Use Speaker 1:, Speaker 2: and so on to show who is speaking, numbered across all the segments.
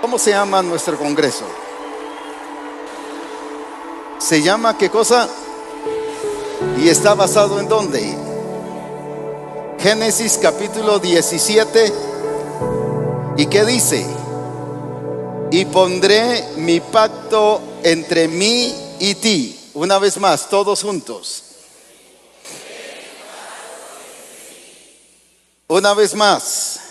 Speaker 1: ¿Cómo se llama nuestro congreso? ¿Se llama qué cosa? ¿Y está basado en dónde? Génesis capítulo 17. ¿Y qué dice? Y pondré mi pacto entre mí y ti. Una vez más, todos juntos. Una vez más.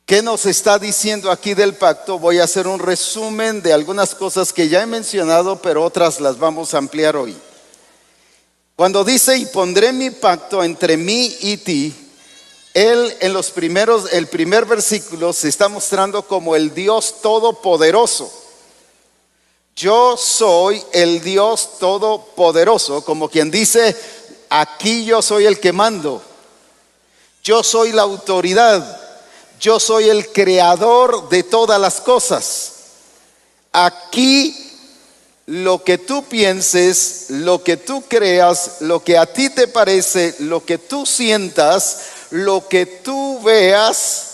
Speaker 1: ¿Qué nos está diciendo aquí del pacto? Voy a hacer un resumen de algunas cosas que ya he mencionado, pero otras las vamos a ampliar hoy. Cuando dice, y pondré mi pacto entre mí y ti, él el primer versículo se está mostrando como el Dios todopoderoso. Yo soy el Dios todopoderoso, como quien dice, aquí yo soy el que mando. Yo soy la autoridad. Yo soy el creador de todas las cosas. Aquí lo que tú pienses, lo que tú creas, lo que a ti te parece, lo que tú sientas, lo que tú veas,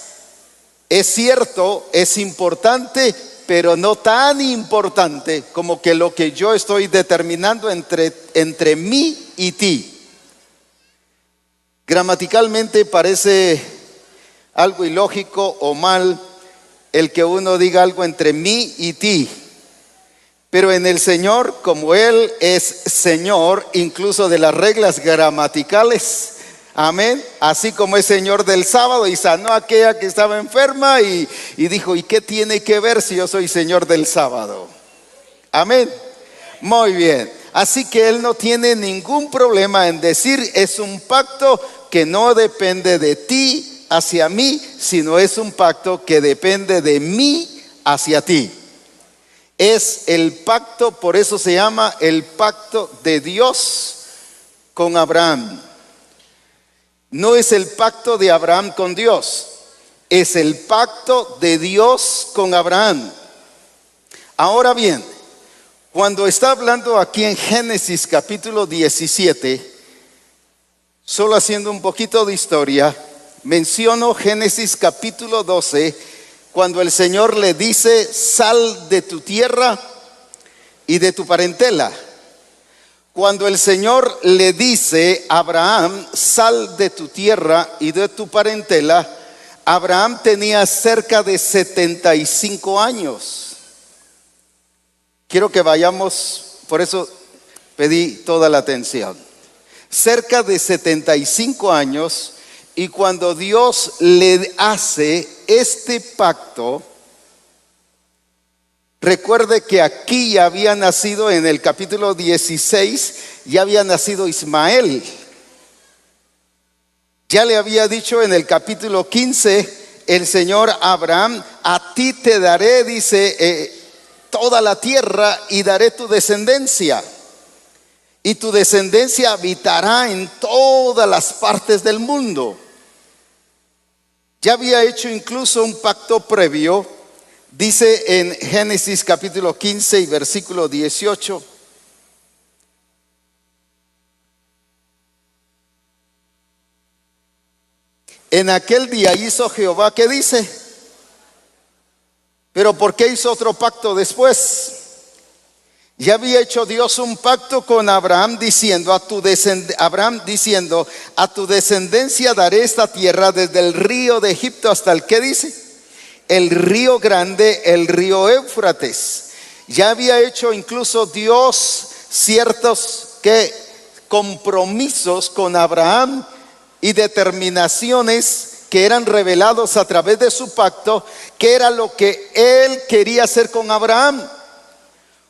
Speaker 1: es cierto, es importante, pero no tan importante como que lo que yo estoy determinando entre mí y ti. Gramaticalmente parece algo ilógico o mal el que uno diga algo entre mí y ti, pero en el Señor, como Él es Señor incluso de las reglas gramaticales, amén, así como es Señor del sábado y sanó a aquella que estaba enferma y dijo, ¿y qué tiene que ver si yo soy Señor del sábado? Amén, muy bien. Así que Él no tiene ningún problema en decir, es un pacto que no depende de ti hacia mí, sino es un pacto que depende de mí hacia ti. Es el pacto, por eso se llama el pacto de Dios con Abraham. No es el pacto de Abraham con Dios, es el pacto de Dios con Abraham. Ahora bien, cuando está hablando aquí en Génesis capítulo 17, solo haciendo un poquito de historia, menciono Génesis capítulo 12, cuando el Señor le dice, sal de tu tierra y de tu parentela. Cuando el Señor le dice a Abraham, sal de tu tierra y de tu parentela, Abraham tenía cerca de 75 años. Quiero que vayamos, por eso pedí toda la atención. Cerca de 75 años. Y cuando Dios le hace este pacto, recuerde que aquí ya había nacido en el capítulo 16, ya había nacido Ismael. Ya le había dicho en el capítulo 15, el Señor a Abraham, a ti te daré, dice, toda la tierra y daré tu descendencia. Y tu descendencia habitará en todas las partes del mundo. Ya había hecho incluso un pacto previo, dice en Génesis capítulo 15 y versículo 18. En aquel día hizo Jehová, ¿qué dice? Pero ¿por qué hizo otro pacto después? Ya había hecho Dios un pacto con Abraham diciendo, a tu descendencia daré esta tierra desde el río de Egipto hasta el, ¿qué dice? El río grande, el río Éufrates. Ya había hecho incluso Dios ciertos compromisos con Abraham y determinaciones que eran revelados a través de su pacto, que era lo que él quería hacer con Abraham.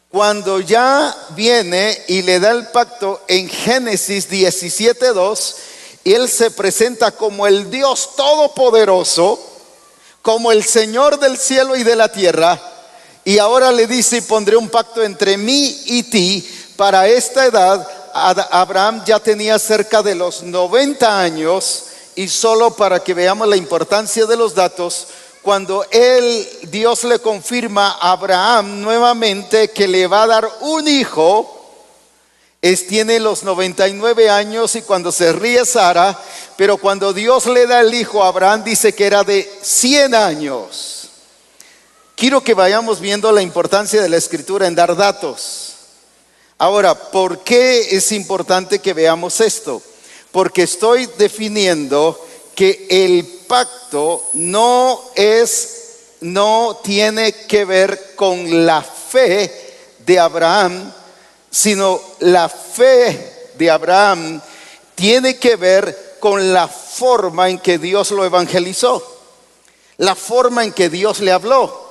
Speaker 1: Cuando ya viene y le da el pacto en Génesis 17:2, él se presenta como el Dios todopoderoso, como el Señor del cielo y de la tierra, y ahora le dice, y pondré un pacto entre mí y ti. Para esta edad Abraham ya tenía cerca de los 90 años, y solo para que veamos la importancia de los datos, cuando Dios le confirma a Abraham nuevamente que le va a dar un hijo, tiene los 99 años y cuando se ríe Sara, pero cuando Dios le da el hijo a Abraham dice que era de 100 años. Quiero que vayamos viendo la importancia de la escritura en dar datos. Ahora, ¿por qué es importante que veamos esto? Porque estoy definiendo que el pacto no tiene que ver con la fe de Abraham, sino la fe de Abraham tiene que ver con la forma en que Dios lo evangelizó, la forma en que Dios le habló.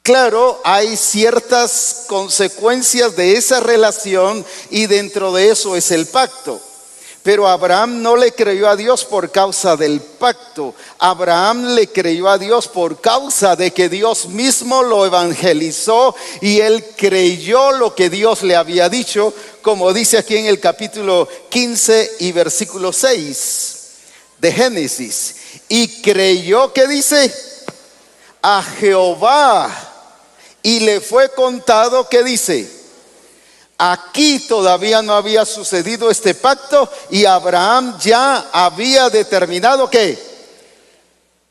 Speaker 1: Claro, hay ciertas consecuencias de esa relación y dentro de eso es el pacto. Pero Abraham no le creyó a Dios por causa del pacto. Abraham le creyó a Dios por causa de que Dios mismo lo evangelizó y él creyó lo que Dios le había dicho, como dice aquí en el capítulo 15 y versículo 6 de Génesis. Y creyó, ¿qué dice? A Jehová. Y le fue contado, ¿qué dice? Aquí todavía no había sucedido este pacto y Abraham ya había determinado ¿qué?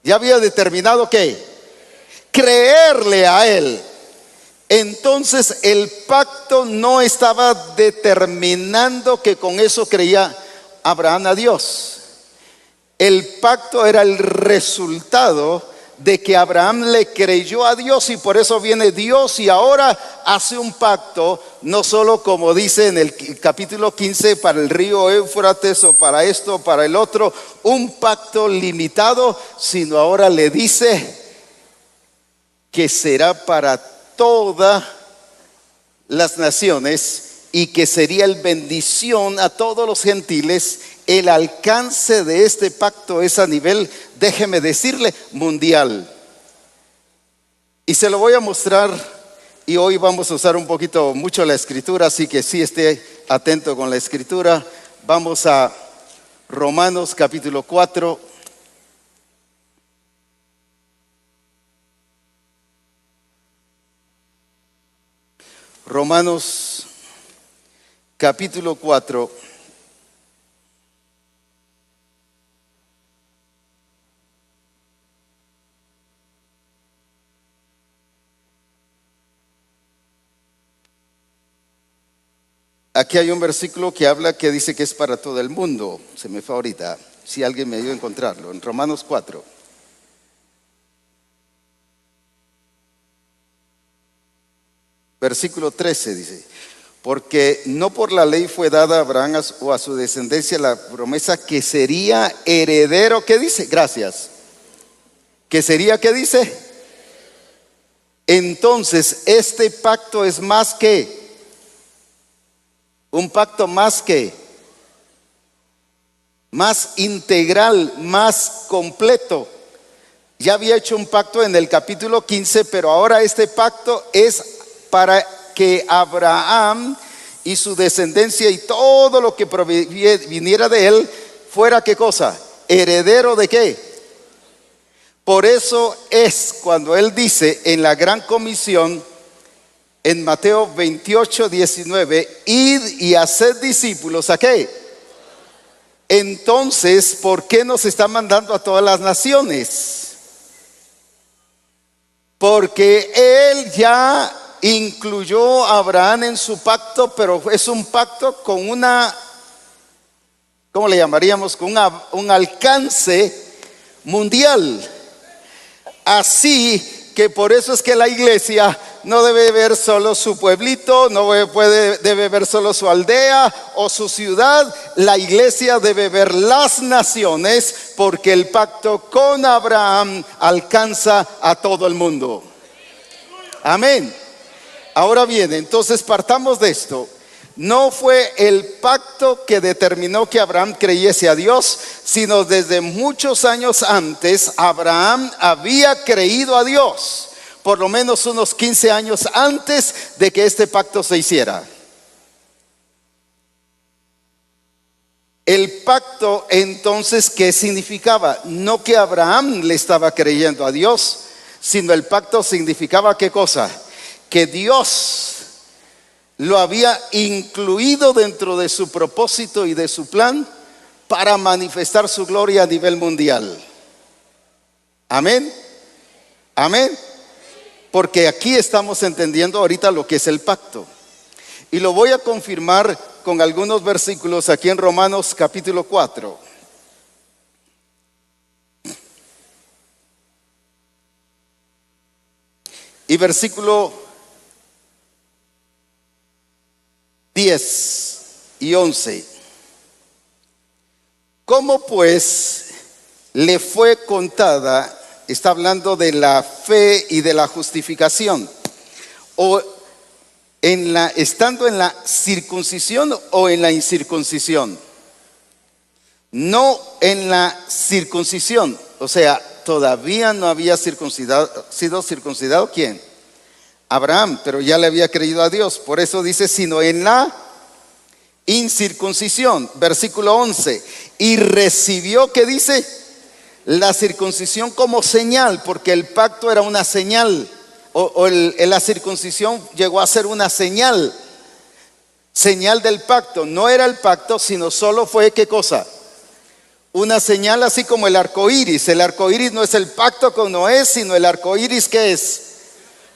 Speaker 1: Ya había determinado ¿qué? Creerle a él. Entonces el pacto no estaba determinando que con eso creía Abraham a Dios. El pacto era el resultado de que Abraham le creyó a Dios y por eso viene Dios y ahora hace un pacto, no solo como dice en el capítulo 15 para el río Éufrates o para esto, para el otro, un pacto limitado, sino ahora le dice que será para todas las naciones y que sería el bendición a todos los gentiles. El alcance de este pacto es a nivel, déjeme decirle, mundial. Y se lo voy a mostrar y hoy vamos a usar mucho la escritura, así que sí esté atento con la escritura. Vamos a Romanos capítulo 4. Romanos capítulo 4. Aquí hay un versículo que habla, que dice que es para todo el mundo. Se me fue ahorita, si alguien me ayuda a encontrarlo. En Romanos 4. Versículo 13 dice: porque no por la ley fue dada a Abraham o a su descendencia la promesa que sería heredero. ¿Qué dice? Gracias. ¿Que sería qué dice? Entonces este pacto es más que un pacto más integral, más completo. Ya había hecho un pacto en el capítulo 15, pero ahora este pacto es para que Abraham y su descendencia y todo lo que viniera de él fuera ¿qué cosa? Heredero de ¿qué? Por eso es cuando él dice en la gran comisión en Mateo 28, 19, id y haced discípulos, ¿a qué? Entonces, ¿por qué nos está mandando a todas las naciones? Porque él ya incluyó a Abraham en su pacto, pero es un pacto con una, ¿cómo le llamaríamos? Con un alcance mundial. Así que por eso es que la iglesia no debe ver solo su pueblito, debe ver solo su aldea o su ciudad. La iglesia debe ver las naciones, porque el pacto con Abraham alcanza a todo el mundo. Amén. Ahora bien, entonces partamos de esto. No fue el pacto que determinó que Abraham creyese a Dios, sino desde muchos años antes Abraham había creído a Dios, por lo menos unos 15 años antes de que este pacto se hiciera. El pacto entonces, ¿qué significaba? No que Abraham le estaba creyendo a Dios, sino el pacto significaba ¿qué cosa? Que Dios lo había incluido dentro de su propósito y de su plan para manifestar su gloria a nivel mundial. Amén. Amén. Porque aquí estamos entendiendo ahorita lo que es el pacto. Y lo voy a confirmar con algunos versículos aquí en Romanos capítulo 4. Y versículo 10 y 11. ¿Cómo pues le fue contada? Está hablando de la fe y de la justificación. O estando en la circuncisión o en la incircuncisión. No en la circuncisión. O sea, todavía no había sido circuncidado. ¿Quién? Abraham, pero ya le había creído a Dios. Por eso dice, sino en la incircuncisión. Versículo 11. Y recibió, ¿qué dice? La circuncisión como señal, porque el pacto era una señal. La circuncisión llegó a ser una señal. Señal del pacto. No era el pacto, sino solo fue, ¿qué cosa? Una señal, así como el arco iris. El arco iris no es el pacto con Noé, sino el arco iris, ¿qué es?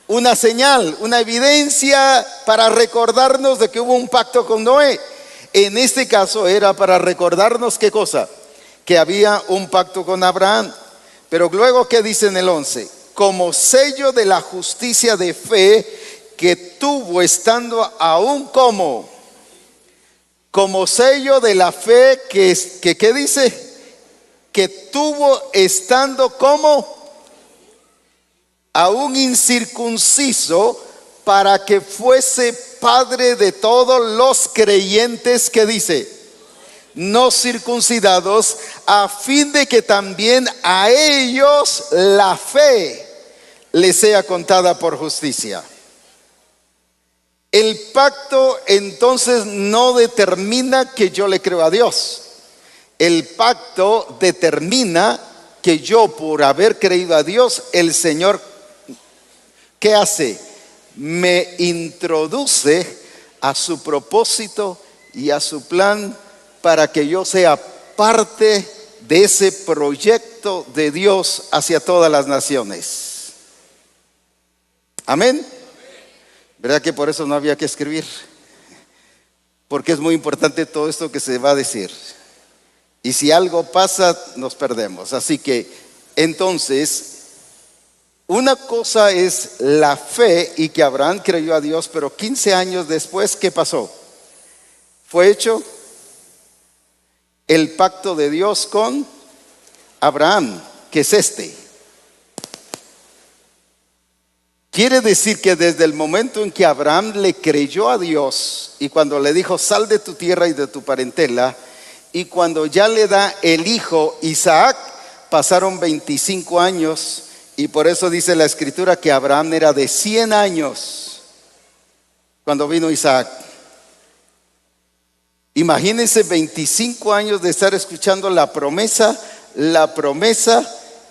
Speaker 1: Una señal, una evidencia para recordarnos de que hubo un pacto con Noé. En este caso era para recordarnos, ¿qué cosa? Que había un pacto con Abraham. Pero luego, ¿qué dice en el 11? Como sello de la justicia de fe que tuvo estando aún como sello de la fe que ¿qué dice? Que tuvo estando aún incircunciso, para que fuese padre de todos los creyentes, que dice, no circuncidados, a fin de que también a ellos la fe les sea contada por justicia. El pacto entonces no determina que yo le creo a Dios. El pacto determina que yo, por haber creído a Dios, el Señor, ¿qué hace? Me introduce a su propósito y a su plan para que yo sea parte de ese proyecto de Dios hacia todas las naciones. Amén. ¿Verdad que por eso no había que escribir? Porque es muy importante todo esto que se va a decir. Y si algo pasa, nos perdemos. Así que, entonces, una cosa es la fe y que Abraham creyó a Dios, pero 15 años después, ¿qué pasó? Fue hecho el pacto de Dios con Abraham, que es este. Quiere decir que desde el momento en que Abraham le creyó a Dios y cuando le dijo, sal de tu tierra y de tu parentela, y cuando ya le da el hijo Isaac, pasaron 25 años. Y por eso dice la escritura que Abraham era de 100 años cuando vino Isaac. Imagínense 25 años de estar escuchando la promesa,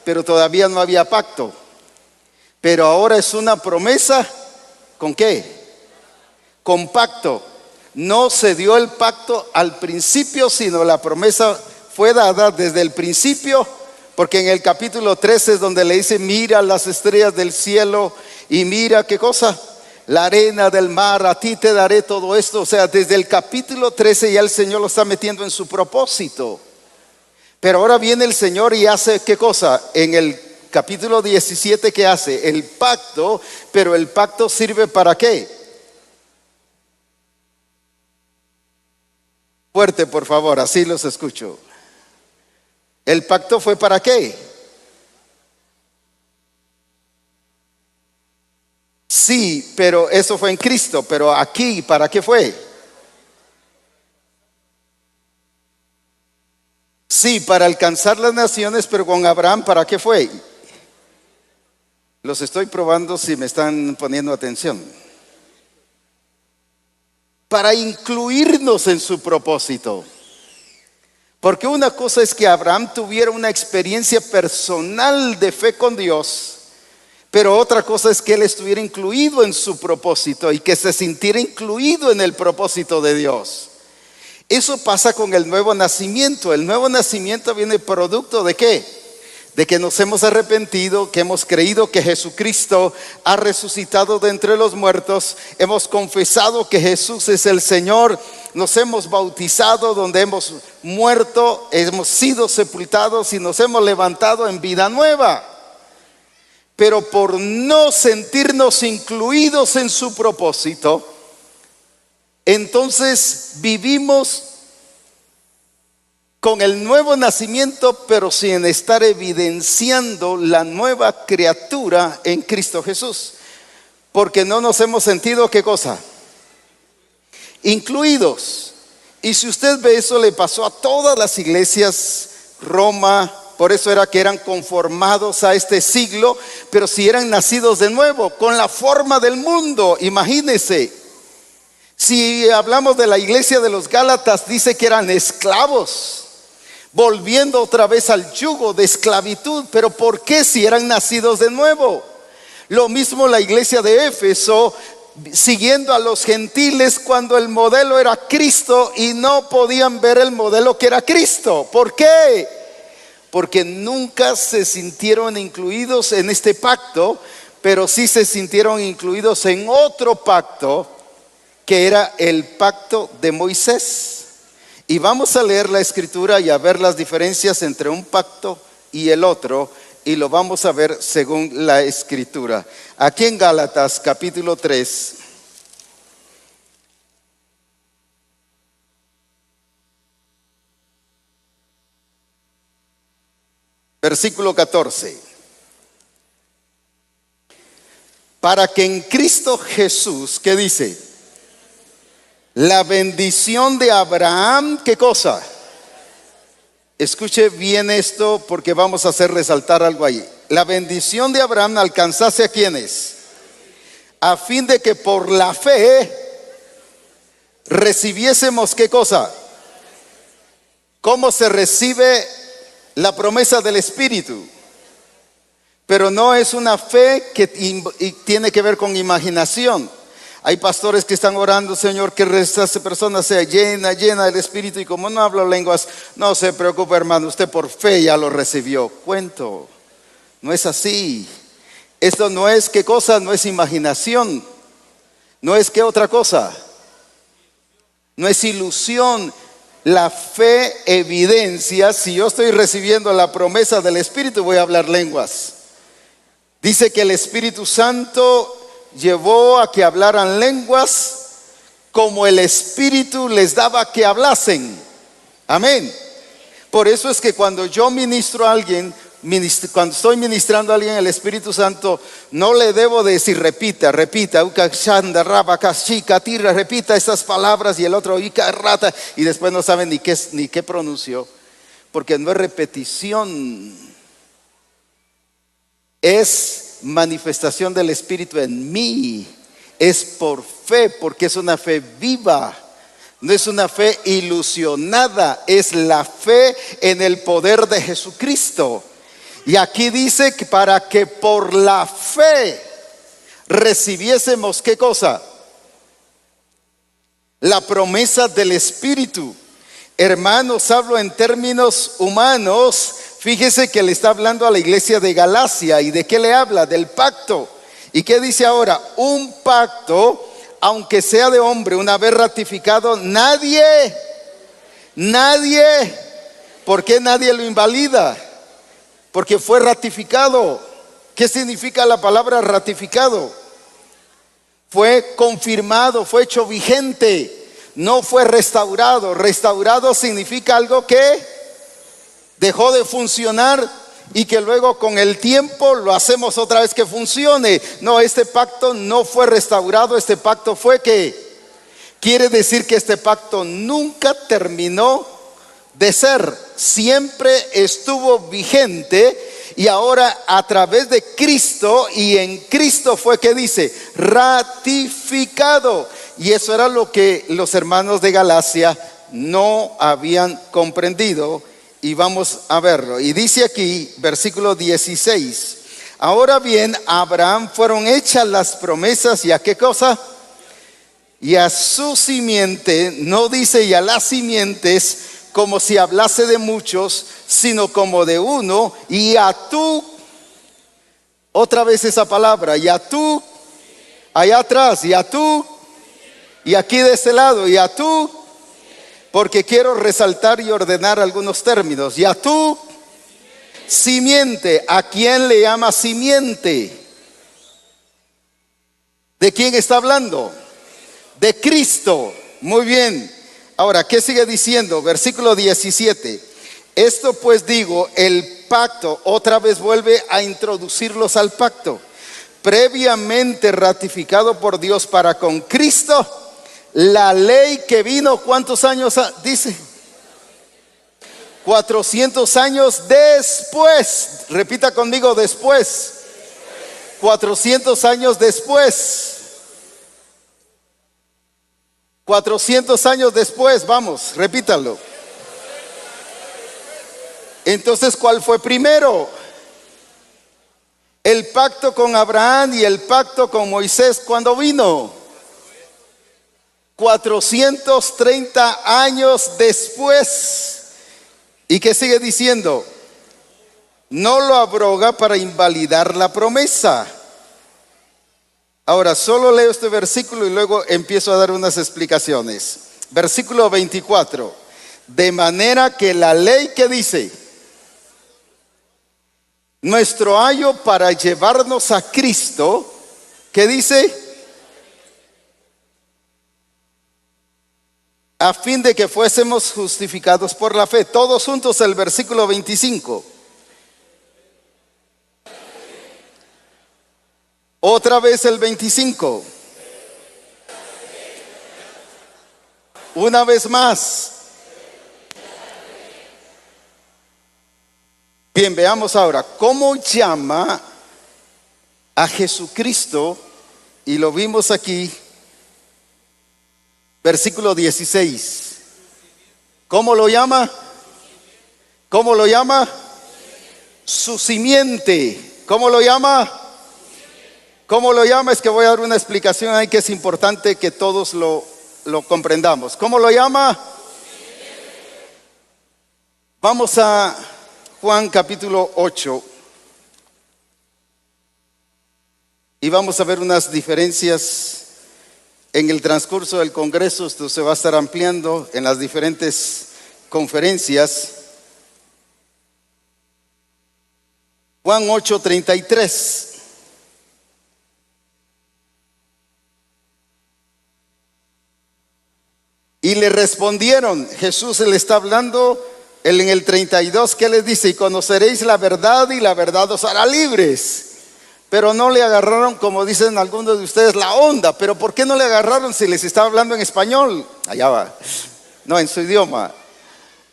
Speaker 1: pero todavía no había pacto. Pero ahora es una promesa, ¿con qué? Con pacto. No se dio el pacto al principio, sino la promesa fue dada desde el principio. Porque en el capítulo 13 es donde le dice, mira las estrellas del cielo y mira, ¿qué cosa? La arena del mar, a ti te daré todo esto. O sea, desde el capítulo 13 ya el Señor lo está metiendo en su propósito. Pero ahora viene el Señor y hace, ¿qué cosa? En el capítulo 17, ¿qué hace? El pacto, pero el pacto sirve ¿para qué? Fuerte, por favor, así los escucho. ¿El pacto fue para qué? Sí, pero eso fue en Cristo. Pero aquí, ¿para qué fue? Sí, para alcanzar las naciones, pero con Abraham, ¿para qué fue? Los estoy probando si me están poniendo atención. Para incluirnos en su propósito. Porque una cosa es que Abraham tuviera una experiencia personal de fe con Dios, Pero otra cosa es que él estuviera incluido en su propósito y que se sintiera incluido en el propósito de Dios. Eso pasa con el nuevo nacimiento. El nuevo nacimiento viene producto ¿de qué? De que nos hemos arrepentido, que hemos creído que Jesucristo ha resucitado de entre los muertos, hemos confesado que Jesús es el Señor, nos hemos bautizado donde hemos muerto, hemos sido sepultados y nos hemos levantado en vida nueva. Pero por no sentirnos incluidos en su propósito, entonces vivimos con el nuevo nacimiento, pero sin estar evidenciando la nueva criatura en Cristo Jesús. Porque no nos hemos sentido, ¿qué cosa? Incluidos. Y si usted ve, eso le pasó a todas las iglesias, Roma. Por eso era que eran conformados a este siglo, pero si eran nacidos de nuevo, con la forma del mundo, imagínense. Si hablamos de la iglesia de los Gálatas, dice que eran esclavos, volviendo otra vez al yugo de esclavitud. Pero ¿por qué si eran nacidos de nuevo? Lo mismo la iglesia de Éfeso, siguiendo a los gentiles cuando el modelo era Cristo y no podían ver el modelo que era Cristo. ¿Por qué? Porque nunca se sintieron incluidos en este pacto, pero sí se sintieron incluidos en otro pacto, que era el pacto de Moisés. Y vamos a leer la escritura y a ver las diferencias entre un pacto y el otro, y lo vamos a ver según la escritura. Aquí en Gálatas capítulo 3. Versículo 14. Para que en Cristo Jesús, ¿qué dice? La bendición de Abraham, ¿qué cosa? Escuche bien esto porque vamos a hacer resaltar algo ahí. La bendición de Abraham alcanzase a quienes, a fin de que por la fe recibiésemos, ¿qué cosa? ¿Cómo se recibe la promesa del Espíritu? Pero no es una fe que tiene que ver con imaginación. Hay pastores que están orando, Señor, que esta persona sea llena del Espíritu, y como no hablo lenguas, no se preocupe, hermano, usted por fe ya lo recibió. Cuento, no es así. Esto no es qué cosa, no es imaginación, no es qué otra cosa, no es ilusión. La fe evidencia, si yo estoy recibiendo la promesa del Espíritu, voy a hablar lenguas. Dice que el Espíritu Santo llevó a que hablaran lenguas como el Espíritu les daba que hablasen. Amén. Por eso es que cuando yo ministro a alguien, cuando estoy ministrando a alguien, el Espíritu Santo no le debo decir repita, repita estas palabras, y el otro y después no sabe ni qué pronunció, porque no es repetición, es manifestación del Espíritu en mí. Es por fe, porque es una fe viva, no es una fe ilusionada, es la fe en el poder de Jesucristo. Y aquí dice que para que por la fe recibiésemos, ¿qué cosa? La promesa del Espíritu. Hermanos, hablo en términos humanos. Fíjese que le está hablando a la iglesia de Galacia. ¿Y de qué le habla? Del pacto. ¿Y qué dice ahora? Un pacto, aunque sea de hombre, una vez ratificado, nadie, ¿por qué nadie lo invalida? Porque fue ratificado. ¿Qué significa la palabra ratificado? Fue confirmado, fue hecho vigente. No fue restaurado. Restaurado significa algo que dejó de funcionar y que luego con el tiempo lo hacemos otra vez que funcione. No, este pacto no fue restaurado. Este pacto fue que quiere decir que este pacto nunca terminó de ser, siempre estuvo vigente. Y ahora a través de Cristo, y en Cristo fue que dice ratificado. Y eso era lo que los hermanos de Galacia no habían comprendido, y vamos a verlo. Y dice aquí, versículo 16: Ahora bien, a Abraham fueron hechas las promesas, ¿y a qué cosa? Y a su simiente, no dice y a las simientes, como si hablase de muchos, sino como de uno, y a tú, otra vez esa palabra, y a tú, allá atrás, y a tú, y aquí de este lado, y a tú, porque quiero resaltar y ordenar algunos términos, y a tú, simiente. ¿A quién le llama simiente? ¿De quién está hablando? De Cristo. Muy bien. Ahora, ¿qué sigue diciendo? Versículo 17. Esto pues digo, el pacto, otra vez vuelve a introducirlos al pacto, previamente ratificado por Dios para con Cristo, la ley que vino, ¿cuántos años dice? 400 años después. Repita conmigo, después. 400 años después. 400 años después, vamos, repítalo. Entonces, ¿cuál fue primero? El pacto con Abraham y el pacto con Moisés, ¿cuándo vino? 430 años después. ¿Y qué sigue diciendo? No lo abroga para invalidar la promesa. Ahora, solo leo este versículo y luego empiezo a dar unas explicaciones. Versículo 24. De manera que la ley que dice, nuestro ayo para llevarnos a Cristo, ¿qué dice? A fin de que fuésemos justificados por la fe. Todos juntos el versículo 25. Otra vez el 25. Una vez más. Bien, veamos ahora cómo llama a Jesucristo, y lo vimos aquí, versículo 16. ¿Cómo lo llama? ¿Cómo lo llama? Su simiente. ¿Cómo lo llama? ¿Cómo lo llama? Es que voy a dar una explicación ahí que es importante que todos lo comprendamos. ¿Cómo lo llama? Vamos a Juan capítulo 8 y vamos a ver unas diferencias en el transcurso del Congreso. Esto se va a estar ampliando en las diferentes conferencias. Juan 8:33. Y le respondieron, Jesús le está hablando en el 32, ¿qué les dice? Y conoceréis la verdad y la verdad os hará libres. Pero no le agarraron, como dicen algunos de ustedes, la onda. Pero ¿por qué no le agarraron si les estaba hablando en español? Allá va. No, en su idioma.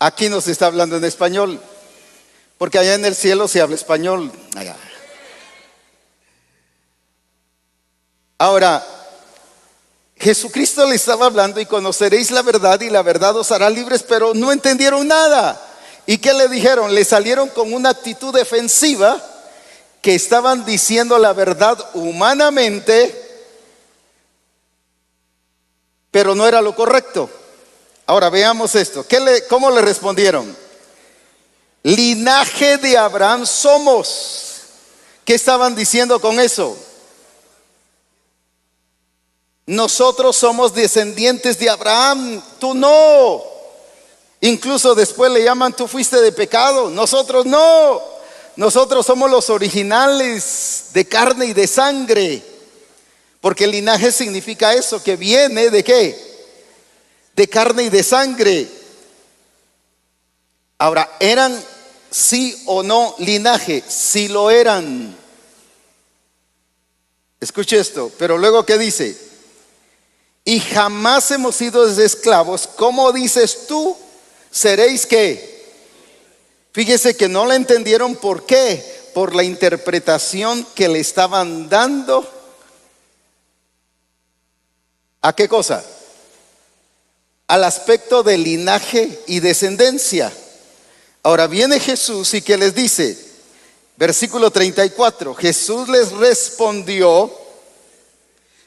Speaker 1: Aquí nos está hablando en español. Porque allá en el cielo se habla español. Allá. Ahora, Jesucristo le estaba hablando y conoceréis la verdad y la verdad os hará libres, pero no entendieron nada. ¿Y qué le dijeron? Le salieron con una actitud defensiva, que estaban diciendo la verdad humanamente, pero no era lo correcto. Ahora veamos esto. ¿Cómo le respondieron? Linaje de Abraham somos. ¿Qué estaban diciendo con eso? Nosotros somos descendientes de Abraham, tú no. Incluso después le llaman, tú fuiste de pecado, nosotros no. Nosotros somos los originales de carne y de sangre. Porque el linaje significa eso, que viene ¿de qué? De carne y de sangre. Ahora, ¿eran sí o no linaje? Sí lo eran. Escuche esto, pero luego ¿qué dice? Y jamás hemos sido esclavos. ¿Cómo dices tú? ¿Seréis qué? Fíjese que no la entendieron. ¿Por qué? Por la interpretación que le estaban dando. ¿A qué cosa? Al aspecto de linaje y descendencia. Ahora viene Jesús y ¿qué les dice? Versículo 34. Jesús les respondió: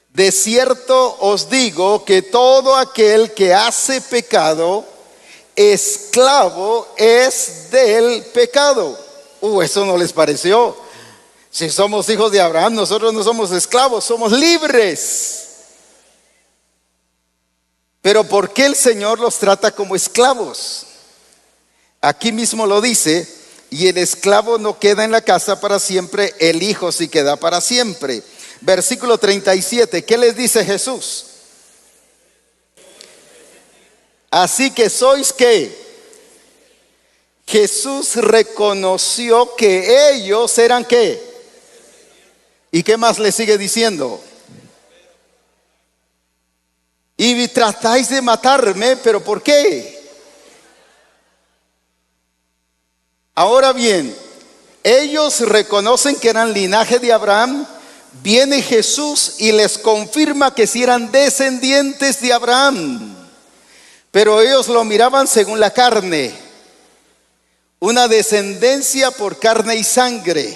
Speaker 1: de cierto os digo que todo aquel que hace pecado, esclavo es del pecado. Eso no les pareció. Si somos hijos de Abraham, nosotros no somos esclavos, somos libres. Pero ¿por qué el Señor los trata como esclavos? Aquí mismo lo dice: y el esclavo no queda en la casa para siempre, el hijo sí queda para siempre. Versículo 37, ¿qué les dice Jesús? Así que sois ¿qué? Jesús reconoció que ellos eran ¿qué? ¿Y qué más le sigue diciendo? Y tratáis de matarme, ¿pero por qué? Ahora bien, ellos reconocen que eran linaje de Abraham. Viene Jesús y les confirma que sí eran descendientes de Abraham. Pero ellos lo miraban según la carne, una descendencia por carne y sangre.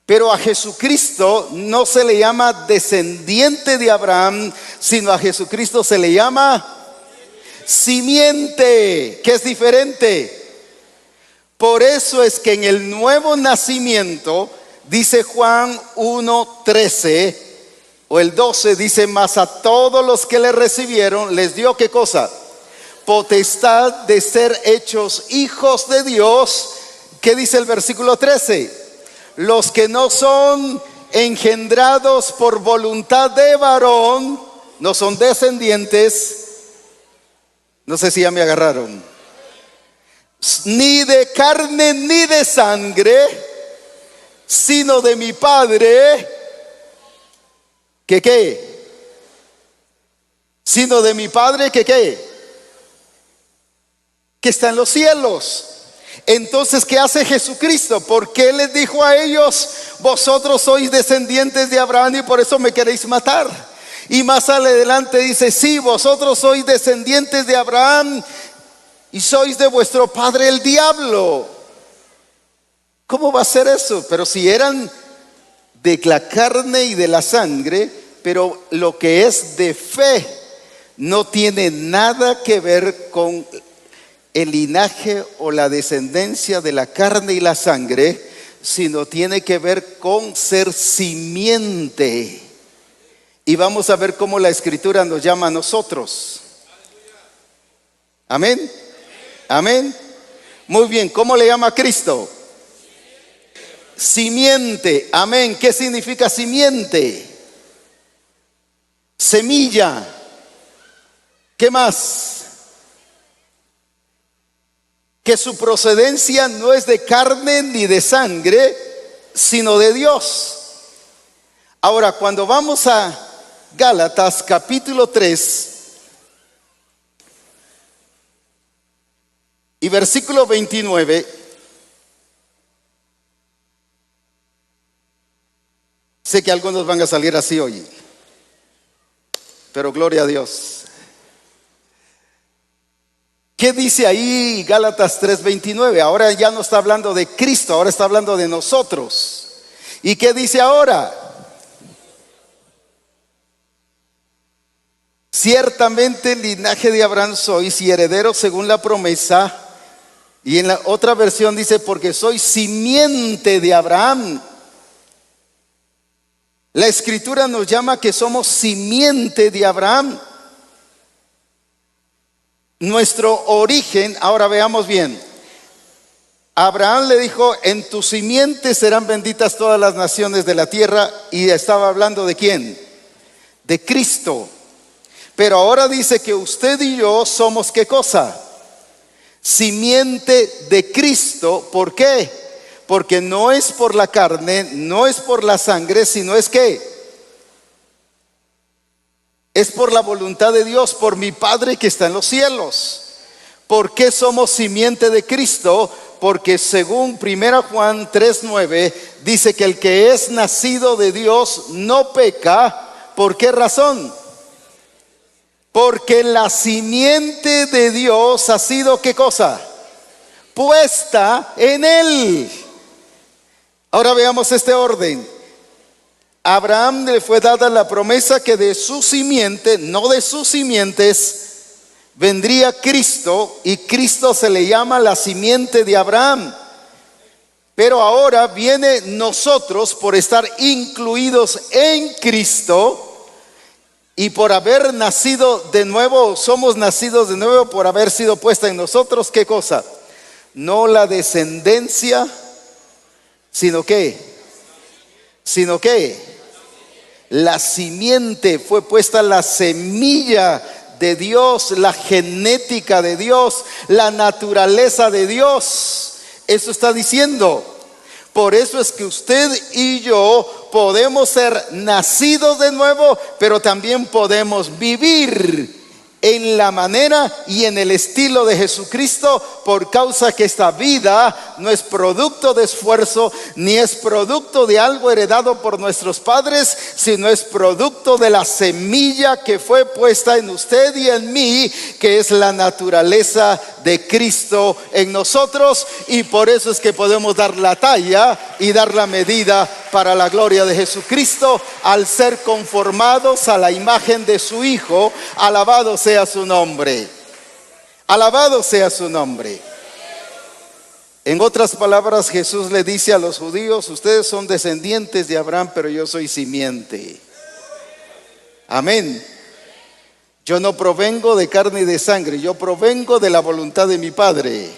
Speaker 1: Pero a Jesucristo no se le llama descendiente de Abraham, sino a Jesucristo se le llama simiente, que es diferente. Por eso es que en el nuevo nacimiento, dice Juan 1:13 o el 12, dice: mas a todos los que le recibieron les dio ¿qué cosa? Potestad de ser hechos hijos de Dios. ¿Qué dice el versículo 13? Los que no son engendrados por voluntad de varón, no son descendientes. No sé si ya me agarraron. Ni de carne ni de sangre, sino de mi Padre. ¿Que qué? Sino de mi Padre que qué? Que está en los cielos. Entonces, ¿qué hace Jesucristo? ¿Por qué les dijo a ellos: vosotros sois descendientes de Abraham y por eso me queréis matar? Y más adelante dice: sí, vosotros sois descendientes de Abraham y sois de vuestro padre el diablo. ¿Cómo va a ser eso? Pero si eran de la carne y de la sangre, pero lo que es de fe no tiene nada que ver con el linaje o la descendencia de la carne y la sangre, sino tiene que ver con ser simiente. Y vamos a ver cómo la Escritura nos llama a nosotros. Amén. Amén. Muy bien, ¿cómo le llama a Cristo? Simiente. Amén. ¿Qué significa simiente? Semilla. ¿Qué más? Que su procedencia no es de carne ni de sangre, sino de Dios. Ahora, cuando vamos a Gálatas capítulo 3 y versículo 29, sé que algunos van a salir así hoy, pero gloria a Dios. ¿Qué dice ahí Gálatas 3:29? Ahora ya no está hablando de Cristo, ahora está hablando de nosotros. ¿Y qué dice ahora? Ciertamente linaje de Abraham sois y herederos según la promesa. Y en la otra versión dice: porque sois simiente de Abraham. La Escritura nos llama que somos simiente de Abraham. Nuestro origen, ahora veamos bien. Abraham le dijo: en tu simiente serán benditas todas las naciones de la tierra. Y estaba hablando ¿de quién? De Cristo. Pero ahora dice que usted y yo somos ¿qué cosa? Simiente de Cristo. ¿Por qué? Porque no es por la carne, no es por la sangre, sino es ¿qué? Es por la voluntad de Dios, por mi Padre que está en los cielos. ¿Por qué somos simiente de Cristo? Porque según 1 Juan 3:9 dice que el que es nacido de Dios no peca. ¿Por qué razón? Porque la simiente de Dios ha sido ¿qué cosa? Puesta en él. Ahora veamos este orden. A Abraham le fue dada la promesa que de su simiente, no de sus simientes, vendría Cristo, y Cristo se le llama la simiente de Abraham. Pero ahora viene nosotros por estar incluidos en Cristo y por haber nacido de nuevo, somos nacidos de nuevo por haber sido puesta en nosotros, ¿qué cosa? No la descendencia, sino que la simiente, fue puesta la semilla de Dios, la genética de Dios, la naturaleza de Dios. Eso está diciendo. Por eso es que usted y yo podemos ser nacidos de nuevo, pero también podemos vivir en la manera y en el estilo de Jesucristo, por causa que esta vida no es producto de esfuerzo, ni es producto de algo heredado por nuestros padres, sino es producto de la semilla que fue puesta en usted y en mí, que es la naturaleza de Cristo en nosotros. Y por eso es que podemos dar la talla y dar la medida para la gloria de Jesucristo, al ser conformados a la imagen de su Hijo. Alabado sea su nombre. Alabado sea su nombre. En otras palabras, Jesús le dice a los judíos: ustedes son descendientes de Abraham, pero yo soy simiente. Amén. Yo no provengo de carne y de sangre, yo provengo de la voluntad de mi Padre.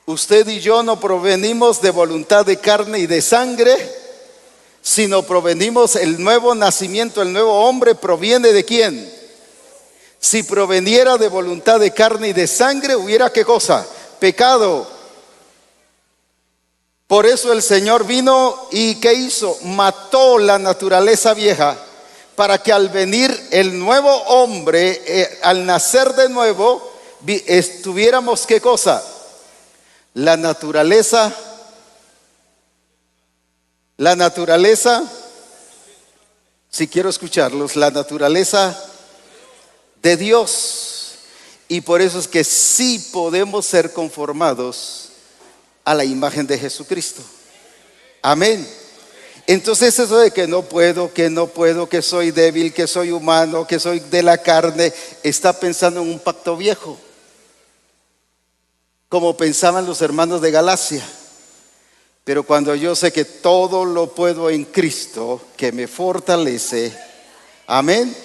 Speaker 1: Usted y yo no provenimos de voluntad de carne y de sangre, sino provenimos, el nuevo nacimiento, el nuevo hombre proviene de ¿quién? Si proveniera de voluntad de carne y de sangre, hubiera ¿qué cosa? Pecado. Por eso el Señor vino y ¿qué hizo? Mató la naturaleza vieja, para que al venir el nuevo hombre, al nacer de nuevo, estuviéramos ¿qué cosa? La naturaleza, si quiero escucharlos, la naturaleza de Dios. Y por eso es que sí podemos ser conformados a la imagen de Jesucristo. Amén. Entonces eso de que no puedo, que soy débil, que soy humano, que soy de la carne, está pensando en un pacto viejo, como pensaban los hermanos de Galacia. Pero cuando yo sé que todo lo puedo en Cristo, que me fortalece, amén.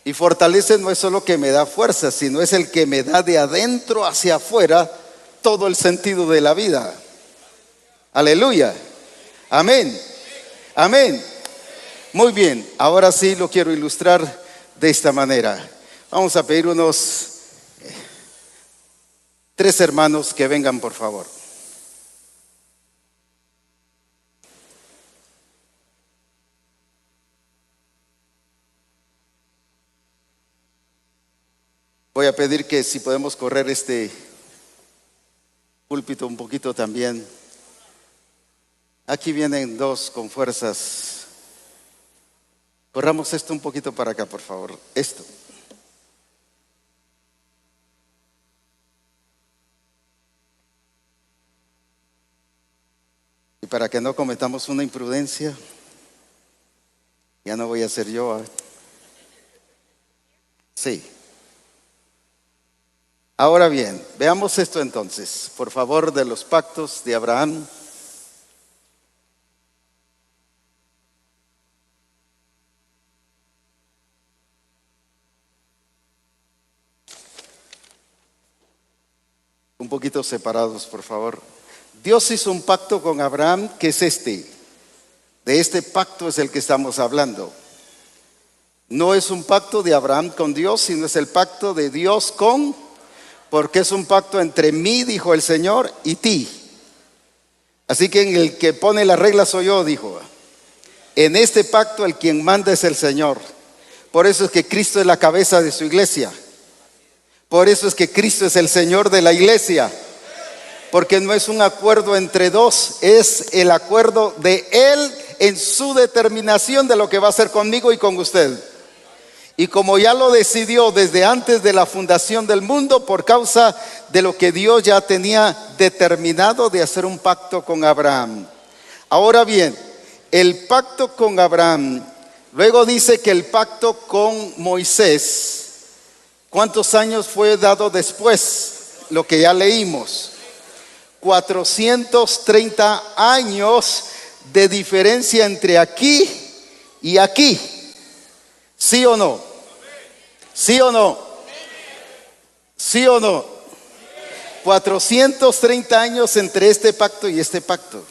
Speaker 1: Y fortalece no es solo que me da fuerza, sino es el que me da de adentro hacia afuera todo el sentido de la vida. Aleluya. Amén. Amén. Muy bien, ahora sí lo quiero ilustrar de esta manera. Vamos a pedir unos 3 hermanos que vengan, por favor. Voy a pedir que si podemos correr este púlpito un poquito también. Aquí vienen 2 con fuerzas. Corramos esto un poquito para acá, por favor. Esto. Y para que no cometamos una imprudencia, ya no voy a ser yo. Sí. Ahora bien, veamos esto entonces, por favor, de los pactos de Abraham. Un poquito separados, por favor. Dios hizo un pacto con Abraham, que es este. De este pacto es el que estamos hablando. No es un pacto de Abraham con Dios, sino es el pacto de Dios porque es un pacto entre mí, dijo el Señor, y ti. Así que en el que pone las reglas soy yo, dijo. En este pacto el quien manda es el Señor. Por eso es que Cristo es la cabeza de su iglesia. Por eso es que Cristo es el Señor de la iglesia. Porque no es un acuerdo entre dos, es el acuerdo de Él en su determinación de lo que va a hacer conmigo y con usted. Y como ya lo decidió desde antes de la fundación del mundo, por causa de lo que Dios ya tenía determinado de hacer un pacto con Abraham. Ahora bien, el pacto con Abraham, luego dice que el pacto con Moisés, ¿cuántos años fue dado después? Lo que ya leímos. 430 años de diferencia entre aquí y aquí. ¿Sí o no? ¿Sí o no? ¿Sí o no? 430 años entre este pacto y este pacto.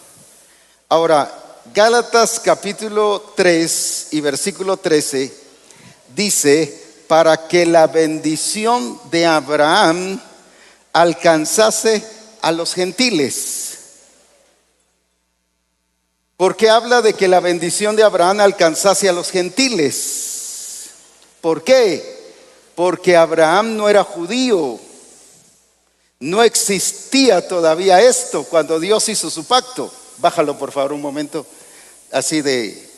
Speaker 1: Ahora, Gálatas capítulo 3 y versículo 13 dice, para que la bendición de Abraham alcanzase a los gentiles. ¿Por qué habla de que la bendición de Abraham alcanzase a los gentiles? ¿Por qué? Porque Abraham no era judío. No existía todavía esto cuando Dios hizo su pacto. Bájalo por favor un momento, así de...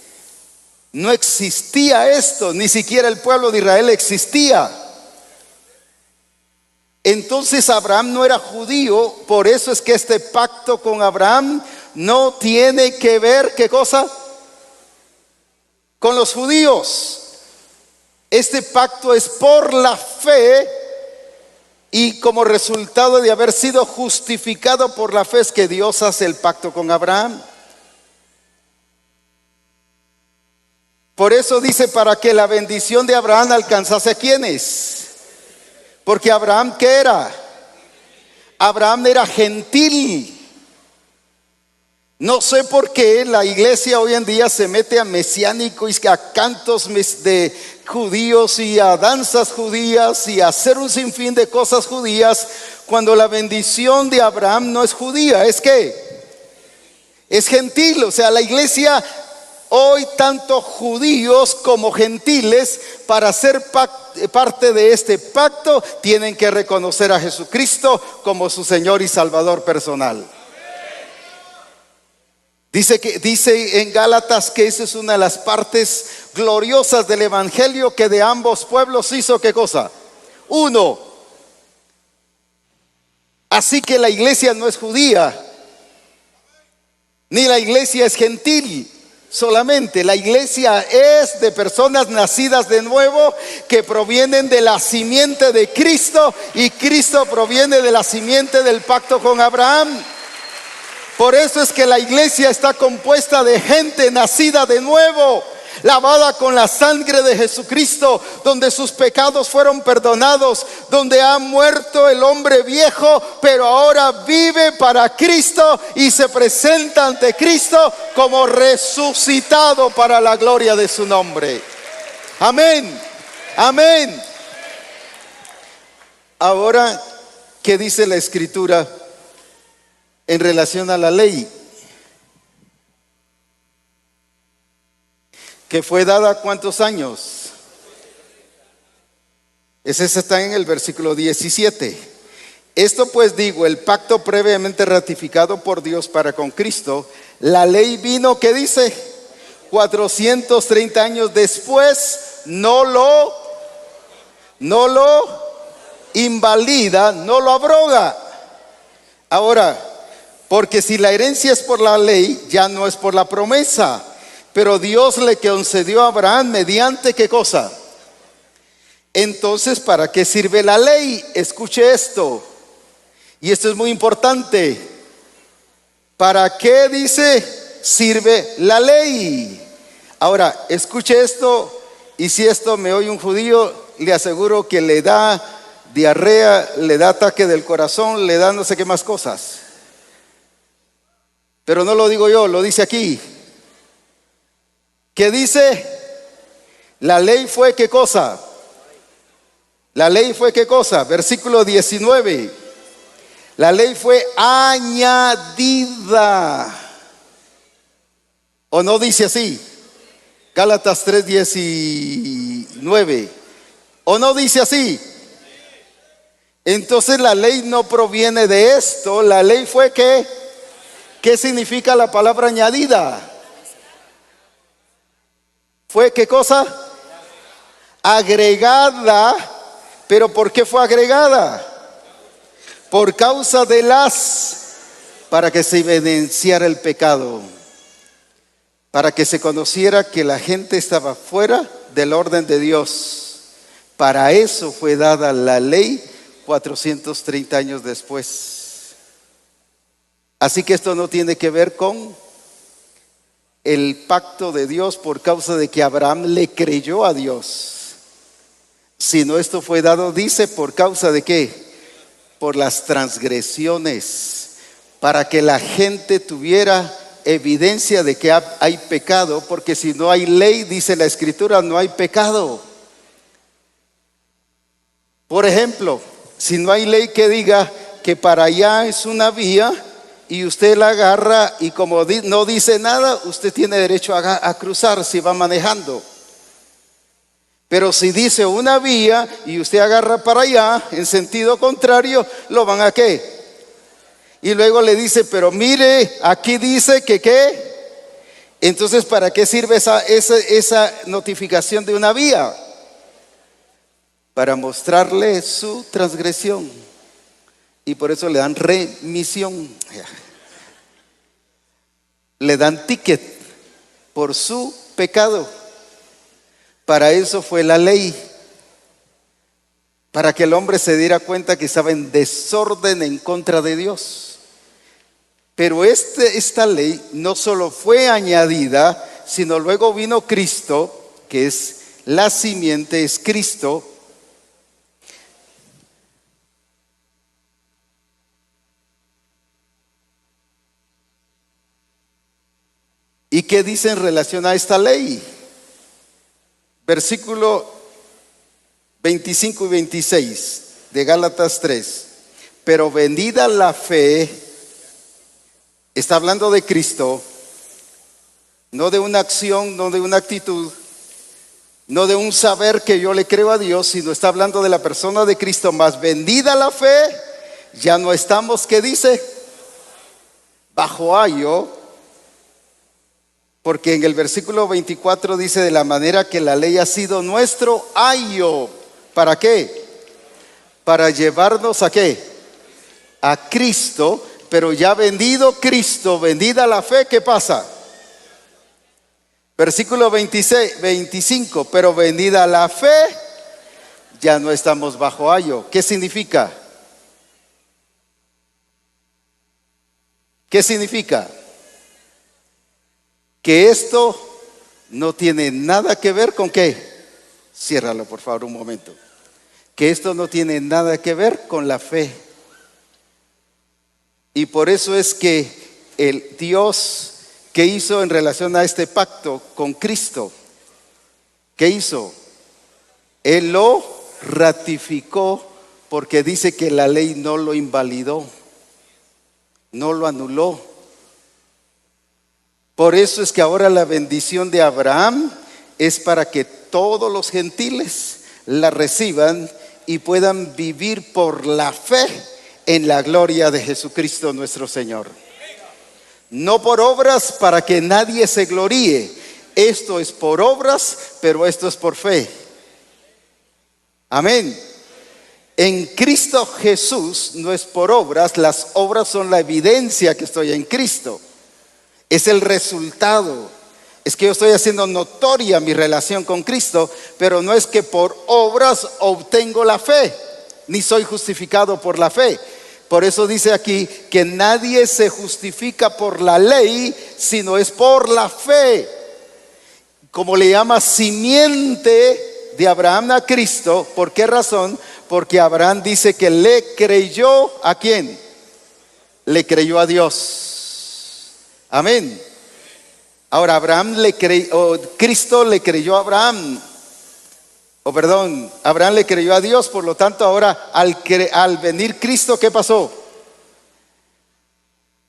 Speaker 1: No existía esto, ni siquiera el pueblo de Israel existía. Entonces Abraham no era judío, por eso es que este pacto con Abraham no tiene que ver, ¿qué cosa? Con los judíos. Este pacto es por la fe. Y como resultado de haber sido justificado por la fe es que Dios hace el pacto con Abraham. Por eso dice, para que la bendición de Abraham alcanzase a ¿quiénes? Porque Abraham, ¿qué era? Abraham era gentil. No sé por qué la iglesia hoy en día se mete a mesiánico y a cantos de judíos y a danzas judías y a hacer un sinfín de cosas judías, cuando la bendición de Abraham no es judía. ¿Es qué? Es gentil. O sea, la iglesia hoy, tanto judíos como gentiles, para ser parte de este pacto, tienen que reconocer a Jesucristo como su Señor y Salvador personal. Dice en Gálatas que esa es una de las partes gloriosas del evangelio, que de ambos pueblos hizo ¿qué cosa? Uno. Así que la iglesia no es judía, ni la iglesia es gentil solamente. La iglesia es de personas nacidas de nuevo, que provienen de la simiente de Cristo, y Cristo proviene de la simiente del pacto con Abraham. Por eso es que la iglesia está compuesta de gente nacida de nuevo, lavada con la sangre de Jesucristo, donde sus pecados fueron perdonados, donde ha muerto el hombre viejo, pero ahora vive para Cristo y se presenta ante Cristo como resucitado para la gloria de su nombre. Amén, amén. Ahora, ¿qué dice la Escritura en relación a la ley? Que fue dada ¿cuántos años? Ese está en el versículo 17. Esto pues digo, el pacto previamente ratificado por Dios para con Cristo, la ley vino, ¿qué dice? 430 años después, no lo invalida, no lo abroga. Ahora, porque si la herencia es por la ley, ya no es por la promesa. Pero Dios le concedió a Abraham mediante ¿qué cosa? Entonces, ¿para qué sirve la ley? Escuche esto. Y esto es muy importante. ¿Para qué dice sirve la ley? Ahora, escuche esto. Y si esto me oye un judío, le aseguro que le da diarrea, le da ataque del corazón, le da no sé qué más cosas. Pero no lo digo yo, lo dice aquí. ¿Qué dice? La ley fue ¿qué cosa? La ley fue ¿qué cosa? Versículo 19. La ley fue añadida. ¿O no dice así? Gálatas 3:19. ¿O no dice así? Entonces la ley no proviene de esto. La ley fue ¿qué? ¿Qué significa la palabra añadida? ¿Fue qué cosa? Agregada. ¿Pero por qué fue agregada? Por causa de para que se evidenciara el pecado. para que se conociera que la gente estaba fuera del orden de Dios. Para eso fue dada la ley 430 años después. Así que esto no tiene que ver con el pacto de Dios por causa de que Abraham le creyó a Dios, sino esto fue dado, dice, por causa de ¿qué? Por las transgresiones, para que la gente tuviera evidencia de que hay pecado, porque si no hay ley, dice la Escritura, no hay pecado. Por ejemplo, si no hay ley que diga que para allá es una vía y usted la agarra y como no dice nada, usted tiene derecho a cruzar si va manejando. Pero si dice una vía y usted agarra para allá en sentido contrario, ¿lo van a qué? Y luego le dice, pero mire, aquí dice que qué. Entonces, ¿para qué sirve esa notificación de una vía? Para mostrarle su transgresión. Y por eso le dan remisión. Le dan ticket por su pecado. Para eso fue la ley. Para que el hombre se diera cuenta que estaba en desorden en contra de Dios. Pero esta ley no solo fue añadida, sino luego vino Cristo, que es la simiente, es Cristo. ¿Y qué dice en relación a esta ley? Versículo 25 y 26 de Gálatas 3. Pero vendida la fe, está hablando de Cristo, no de una acción, no de una actitud, no de un saber que yo le creo a Dios, sino está hablando de la persona de Cristo. Más vendida la fe, ya no estamos, ¿qué dice? Bajo ayo. Porque en el versículo 24 dice, de la manera que la ley ha sido nuestro ayo. ¿Para qué? Para llevarnos a qué? A Cristo. Pero ya vendido Cristo, vendida la fe, ¿qué pasa? Versículo 25, pero vendida la fe, ya no estamos bajo ayo. ¿Qué significa? ¿Qué significa? Que esto no tiene nada que ver con ¿qué? Ciérralo por favor un momento. Que esto no tiene nada que ver con la fe. Y por eso es que el Dios que hizo en relación a este pacto con Cristo, ¿qué hizo? Él lo ratificó porque dice que la ley no lo invalidó, no lo anuló. Por eso es que ahora la bendición de Abraham es para que todos los gentiles la reciban y puedan vivir por la fe en la gloria de Jesucristo nuestro Señor. No por obras para que nadie se gloríe. Esto es por obras, pero esto es por fe. Amén. En Cristo Jesús no es por obras, las obras son la evidencia que estoy en Cristo. Es el resultado. Es que yo estoy haciendo notoria mi relación con Cristo, pero no es que por obras obtengo la fe, ni soy justificado por la fe. Por eso dice aquí que nadie se justifica por la ley, sino es por la fe. Como le llama simiente de Abraham a Cristo. ¿Por qué razón? Porque Abraham dice que le creyó ¿a quién? Le creyó a Dios. Amén. Ahora Cristo le creyó a Abraham. Abraham le creyó a Dios, por lo tanto ahora al venir Cristo, ¿qué pasó?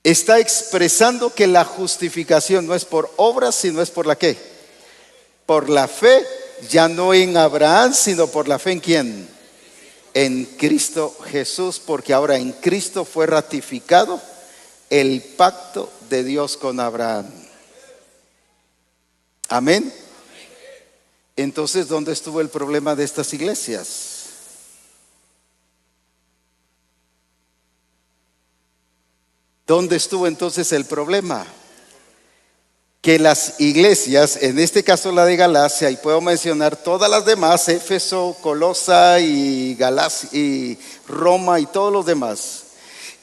Speaker 1: Está expresando que la justificación no es por obras, sino es por la ¿qué? Por la fe, ya no en Abraham, sino por la fe en ¿quién? En Cristo Jesús, porque ahora en Cristo fue ratificado el pacto de Dios con Abraham. Amén. Entonces, ¿dónde estuvo el problema de estas iglesias? ¿Dónde estuvo entonces el problema? que las iglesias, en este caso la de Galacia, y puedo mencionar todas las demás, Éfeso, Colosa y Galacia y Roma y todos los demás,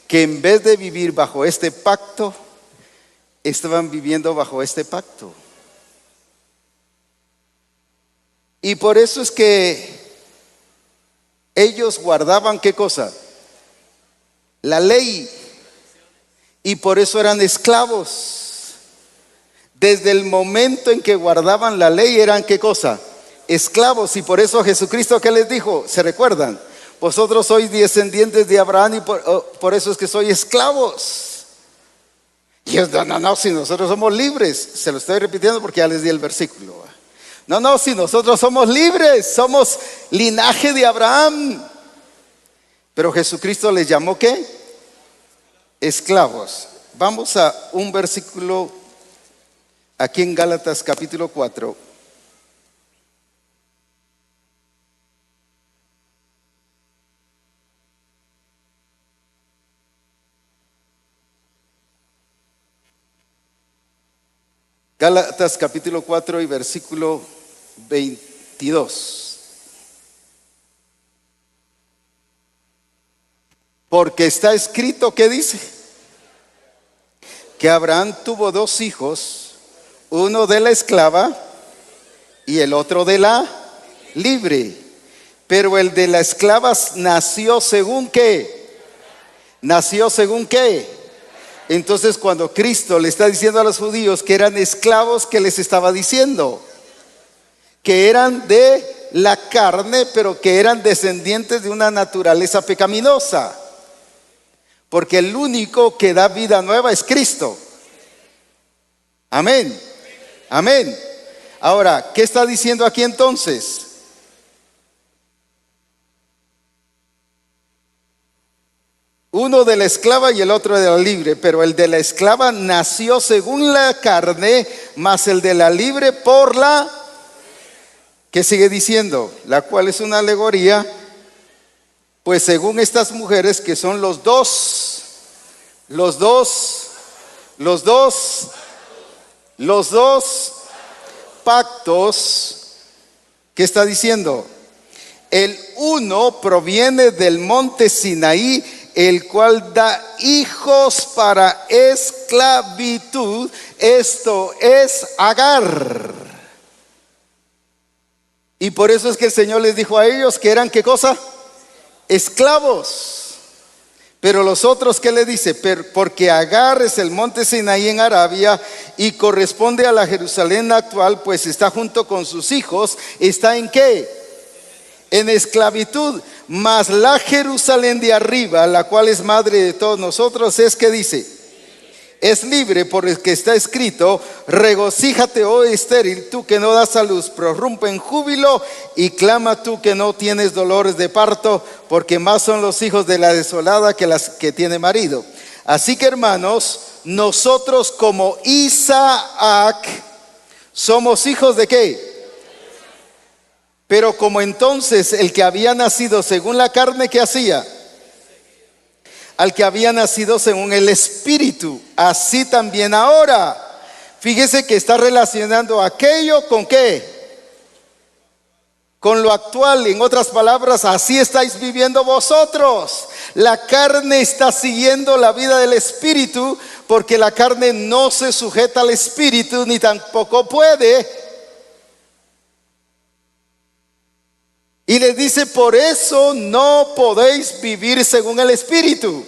Speaker 1: que en vez de vivir bajo este pacto, estaban viviendo bajo este pacto. Y por eso es que ellos guardaban ¿qué cosa? La ley. Y por eso eran esclavos. Desde el momento en que guardaban la ley eran ¿qué cosa? Esclavos. Y por eso Jesucristo, ¿qué les dijo? ¿Se recuerdan? Vosotros sois descendientes de Abraham y por eso es que sois esclavos. Y ellos, no, si nosotros somos libres. Se lo estoy repitiendo porque ya les di el versículo. No, si nosotros somos libres, somos linaje de Abraham. Pero Jesucristo les llamó ¿qué? Esclavos. Vamos a un versículo aquí en Gálatas capítulo 4. Gálatas capítulo 4 y versículo 22. Porque está escrito, ¿qué dice? Que Abraham tuvo dos hijos, uno de la esclava y el otro de la libre. Pero el de la esclava nació según ¿qué? Nació según ¿qué? Entonces cuando Cristo le está diciendo a los judíos que eran esclavos, ¿qué les estaba diciendo? Que eran de la carne, pero que eran descendientes de una naturaleza pecaminosa. Porque el único que da vida nueva es Cristo. Amén. Amén. Ahora, ¿qué está diciendo aquí entonces? Uno de la esclava y el otro de la libre, pero el de la esclava nació según la carne, mas el de la libre por la, ¿qué sigue diciendo? La cual es una alegoría, pues según estas mujeres que son los dos pactos, ¿qué está diciendo? El uno proviene del monte Sinaí, el cual da hijos para esclavitud, esto es Agar. Y por eso es que el Señor les dijo a ellos que eran ¿qué cosa? Esclavos. Pero los otros, ¿qué le dice? Porque Agar es el monte Sinaí en Arabia y corresponde a la Jerusalén actual, pues está junto con sus hijos. ¿Está en qué? En esclavitud. Mas la Jerusalén de arriba, la cual es madre de todos nosotros, es que dice, es libre, porque está escrito, regocíjate, oh estéril, tú que no das a luz, prorrumpe en júbilo y clama tú que no tienes dolores de parto, porque más son los hijos de la desolada que las que tiene marido. Así que hermanos, nosotros como Isaac somos hijos de ¿qué? Pero como entonces el que había nacido según la carne, ¿qué hacía? Al que había nacido según el Espíritu, así también ahora. Fíjese que está relacionando aquello con ¿qué? Con lo actual. En otras palabras, así estáis viviendo vosotros. La carne está siguiendo la vida del Espíritu, porque la carne no se sujeta al Espíritu, ni tampoco puede. Y les dice, por eso no podéis vivir según el Espíritu.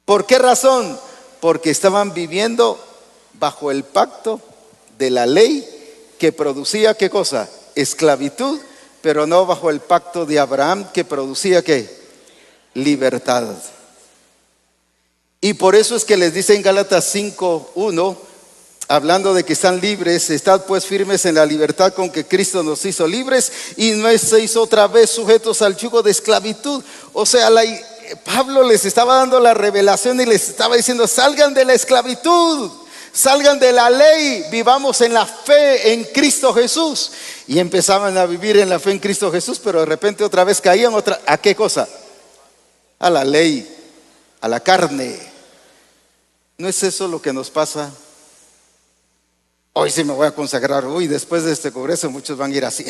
Speaker 1: ¿Por qué razón? Porque estaban viviendo bajo el pacto de la ley que producía ¿qué cosa? Esclavitud, pero no bajo el pacto de Abraham que producía ¿qué? Libertad. Y por eso es que les dice en Gálatas 5:1, hablando de que están libres, estad pues firmes en la libertad con que Cristo nos hizo libres y no estéis otra vez sujetos al yugo de esclavitud. O sea, Pablo les estaba dando la revelación y les estaba diciendo, salgan de la esclavitud, salgan de la ley, vivamos en la fe en Cristo Jesús. Y empezaban a vivir en la fe en Cristo Jesús, pero de repente otra vez caían ¿a qué cosa? A la ley, a la carne. ¿No es eso lo que nos pasa Hoy sí me voy a consagrar. Uy, después de este congreso muchos van a ir así.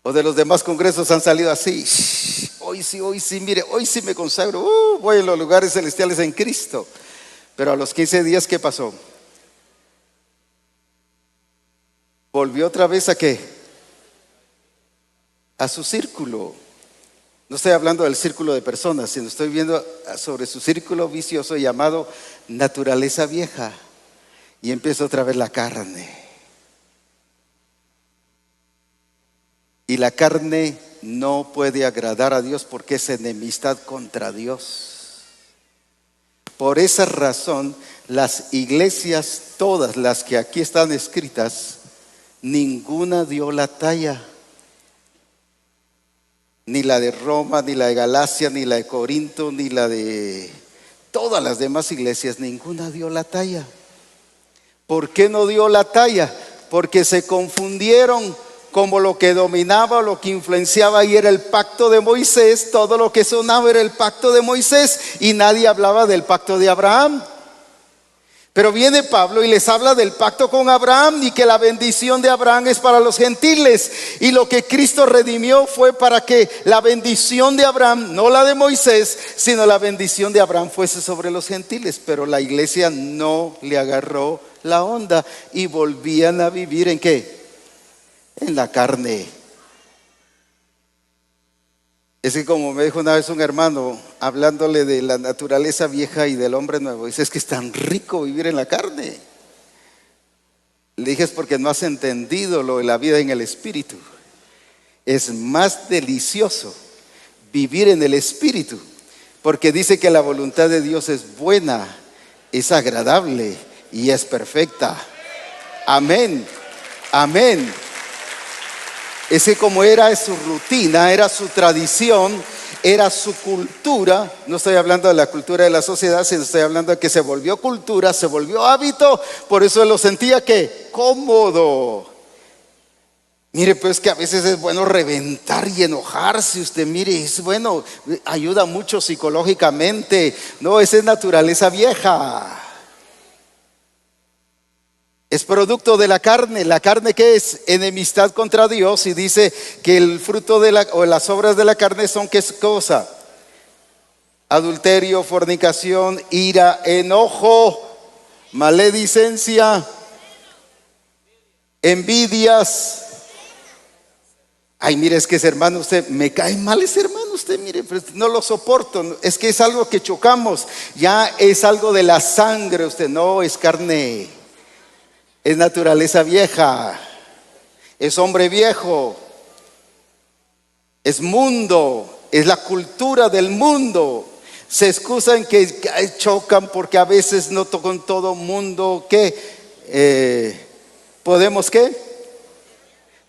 Speaker 1: O de los demás congresos han salido así. Hoy sí, mire, hoy sí me consagro. Voy a los lugares celestiales en Cristo. Pero a los 15 días, ¿qué pasó? Volvió otra vez ¿a qué? A su círculo. No estoy hablando del círculo de personas, sino estoy viendo sobre su círculo vicioso llamado naturaleza vieja. Y empieza otra vez la carne. Y la carne no puede agradar a Dios porque es enemistad contra Dios. Por esa razón, las iglesias, todas las que aquí están escritas, ninguna dio la talla. Ni la de Roma, ni la de Galacia, ni la de Corinto, ni la de todas las demás iglesias, ninguna dio la talla. ¿Por qué no dio la talla? Porque se confundieron. Como lo que dominaba, lo que influenciaba ahí era el pacto de Moisés, todo lo que sonaba era el pacto de Moisés y nadie hablaba del pacto de Abraham. Pero viene Pablo y les habla del pacto con Abraham y que la bendición de Abraham es para los gentiles. Y lo que Cristo redimió fue para que la bendición de Abraham, no la de Moisés, sino la bendición de Abraham fuese sobre los gentiles. Pero la iglesia no le agarró la onda y volvían a vivir ¿en qué? En la carne. Es que como me dijo una vez un hermano, hablándole de la naturaleza vieja y del hombre nuevo, dice, es que es tan rico vivir en la carne. Le dije, es porque no has entendido lo de la vida en el espíritu. Es más delicioso vivir en el espíritu, porque dice que la voluntad de Dios es buena, es agradable y es perfecta. Amén, amén. Es que como era su rutina, era su tradición, era su cultura, no estoy hablando de la cultura de la sociedad, sino estoy hablando de que se volvió cultura, se volvió hábito, por eso él lo sentía que cómodo. Mire, pues que a veces es bueno reventar y enojarse, usted mire, es bueno, ayuda mucho psicológicamente, no, esa es naturaleza vieja. Es producto de la carne que es enemistad contra Dios y dice que el fruto de o las obras de la carne son ¿qué cosa? Adulterio, fornicación, ira, enojo, maledicencia, envidias. Ay, mire, es que ese hermano, usted, me cae mal ese hermano, usted, mire, no lo soporto, es que es algo que chocamos, ya es algo de la sangre, usted, no, es carne. Es naturaleza vieja, es hombre viejo, es mundo, es la cultura del mundo. Se excusan que chocan porque a veces no con todo mundo que podemos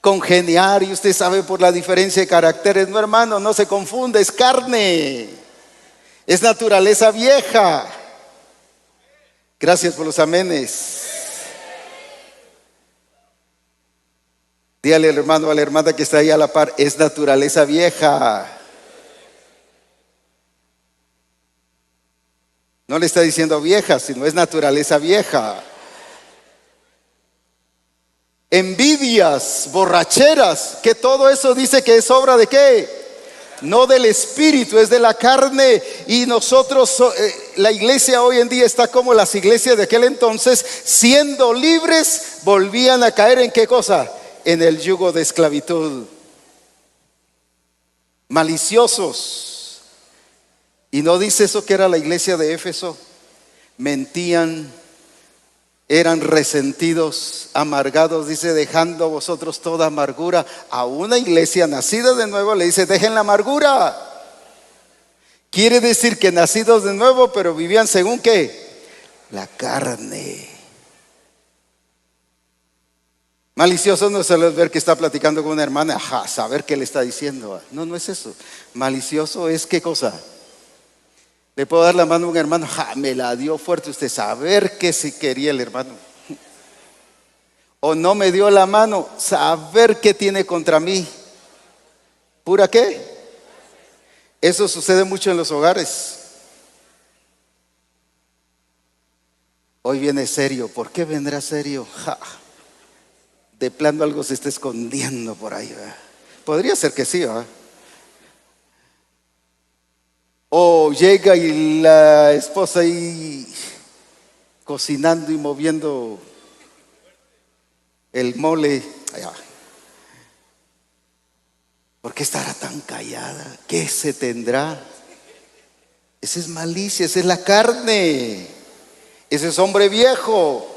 Speaker 1: congeniar, y usted sabe por la diferencia de caracteres. No, hermano, no se confunda, es carne, es naturaleza vieja. Gracias por los amenes. Dígale al hermano, a la hermana que está ahí a la par, es naturaleza vieja. No le está diciendo vieja, sino es naturaleza vieja. Envidias, borracheras, que todo eso dice que es obra de ¿qué? No del espíritu, es de la carne. Y nosotros, la iglesia hoy en día está como las iglesias de aquel entonces, siendo libres, volvían a caer en ¿qué cosa? En el yugo de esclavitud. Maliciosos. Y no dice eso que era la iglesia de Éfeso. Mentían, eran resentidos, amargados, dice, dejando vosotros toda amargura. A una iglesia nacida de nuevo le dice, dejen la amargura. Quiere decir que nacidos de nuevo, pero vivían según ¿qué? La carne. Malicioso no solo es ver que está platicando con una hermana, saber qué le está diciendo. No, no es eso. Malicioso es ¿qué cosa? Le puedo dar la mano a un hermano, me la dio fuerte, usted saber qué si quería el hermano. O no me dio la mano, saber qué tiene contra mí. ¿Pura qué? Eso sucede mucho en los hogares. Hoy viene serio. ¿Por qué vendrá serio? Ja, de plano algo se está escondiendo por ahí, ¿verdad? Podría ser que sí, ¿verdad? O llega y la esposa ahí cocinando y moviendo el mole. Allá. ¿Por qué estará tan callada? ¿Qué se tendrá? Esa es malicia, esa es la carne, ese es hombre viejo.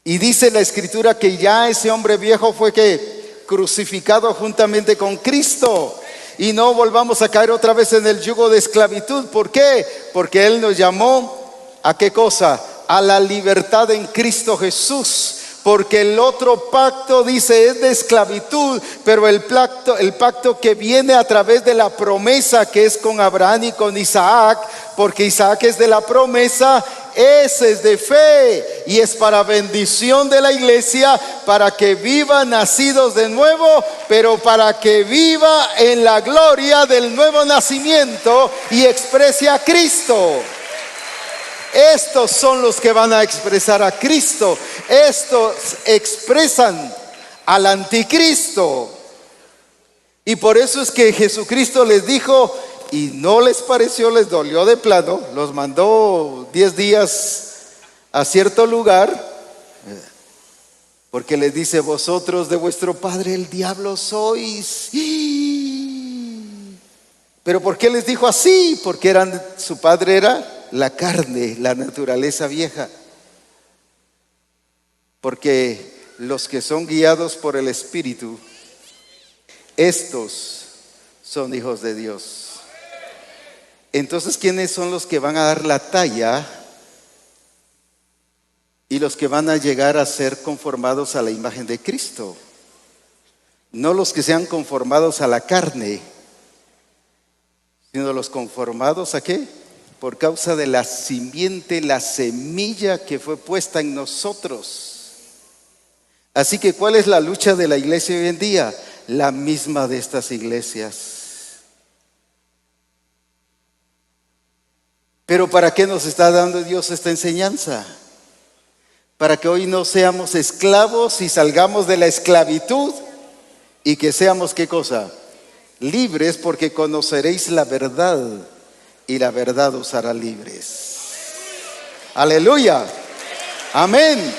Speaker 1: Y dice la Escritura que ya ese hombre viejo fue que crucificado juntamente con Cristo. Y no volvamos a caer otra vez en el yugo de esclavitud. ¿Por qué? Porque Él nos llamó ¿a qué cosa? A la libertad en Cristo Jesús. Porque el otro pacto, dice, es de esclavitud, pero el pacto que viene a través de la promesa que es con Abraham y con Isaac, porque Isaac es de la promesa, ese es de fe y es para bendición de la iglesia, para que viva nacidos de nuevo, pero para que viva en la gloria del nuevo nacimiento y exprese a Cristo. Estos son los que van a expresar a Cristo. Estos expresan al anticristo. Y por eso es que Jesucristo les dijo, y no les pareció, les dolió de plano, los mandó 10 días a cierto lugar, porque les dice, vosotros de vuestro padre el diablo sois. Pero ¿por qué les dijo así? Porque su padre era la carne, la naturaleza vieja. Porque los que son guiados por el Espíritu, estos son hijos de Dios. Entonces, ¿quiénes son los que van a dar la talla y los que van a llegar a ser conformados a la imagen de Cristo? No los que sean conformados a la carne, sino los conformados ¿a qué? Por causa de la simiente, la semilla que fue puesta en nosotros. Así que ¿cuál es la lucha de la iglesia hoy en día? La misma de estas iglesias. Pero ¿para qué nos está dando Dios esta enseñanza? Para que hoy no seamos esclavos y salgamos de la esclavitud y que seamos ¿qué cosa? Libres, porque conoceréis la verdad y la verdad os hará libres. Aleluya. Amén.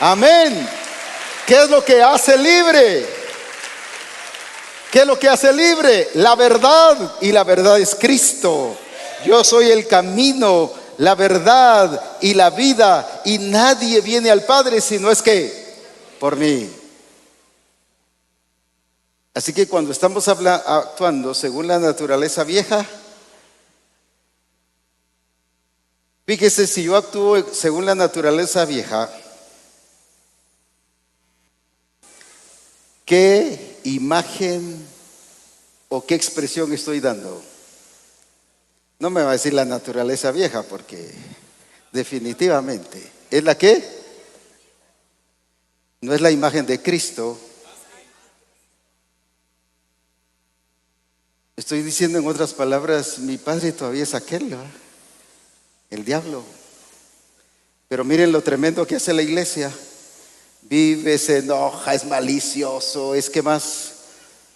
Speaker 1: Amén. ¿Qué es lo que hace libre? ¿Qué es lo que hace libre? La verdad, y la verdad es Cristo. Yo soy el camino, la verdad y la vida, y nadie viene al Padre si no es que por mí. Así que cuando estamos actuando según la naturaleza vieja, fíjese, si yo actúo según la naturaleza vieja, ¿qué imagen o qué expresión estoy dando? No me va a decir la naturaleza vieja, porque definitivamente es la que no es la imagen de Cristo. Estoy diciendo en otras palabras, mi padre todavía es aquel, ¿verdad? El diablo. Pero miren lo tremendo que hace la iglesia. Vive, se enoja, es malicioso, es que más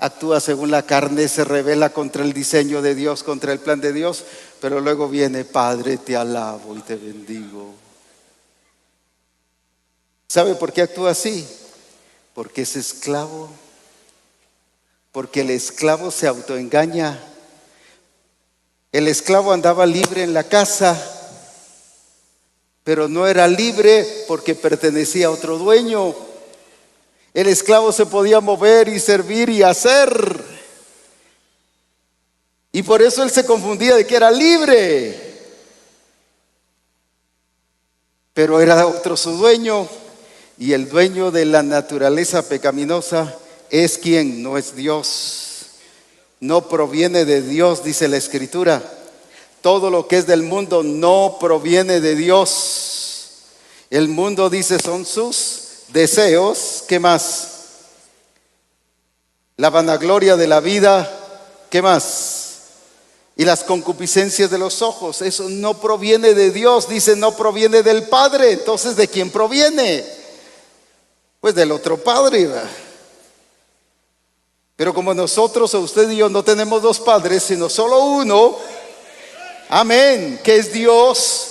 Speaker 1: actúa según la carne, se rebela contra el diseño de Dios, contra el plan de Dios, pero luego viene, Padre, te alabo y te bendigo. ¿Sabe por qué actúa así? Porque es esclavo. Porque el esclavo se autoengaña. El esclavo andaba libre en la casa, pero no era libre porque pertenecía a otro dueño. El esclavo se podía mover y servir y hacer, y por eso él se confundía de que era libre, pero era otro su dueño. Y el dueño de la naturaleza pecaminosa es quien, no es Dios, no proviene de Dios, dice la Escritura. Todo lo que es del mundo no proviene de Dios. El mundo, dice, son sus deseos. ¿Qué más? La vanagloria de la vida. ¿Qué más? y las concupiscencias de los ojos. Eso no proviene de Dios, dice, no proviene del Padre. Entonces, ¿de quién proviene? Pues del otro padre, ¿verdad? Pero como nosotros, o usted y yo, no tenemos dos padres, sino solo uno, amén, que es Dios.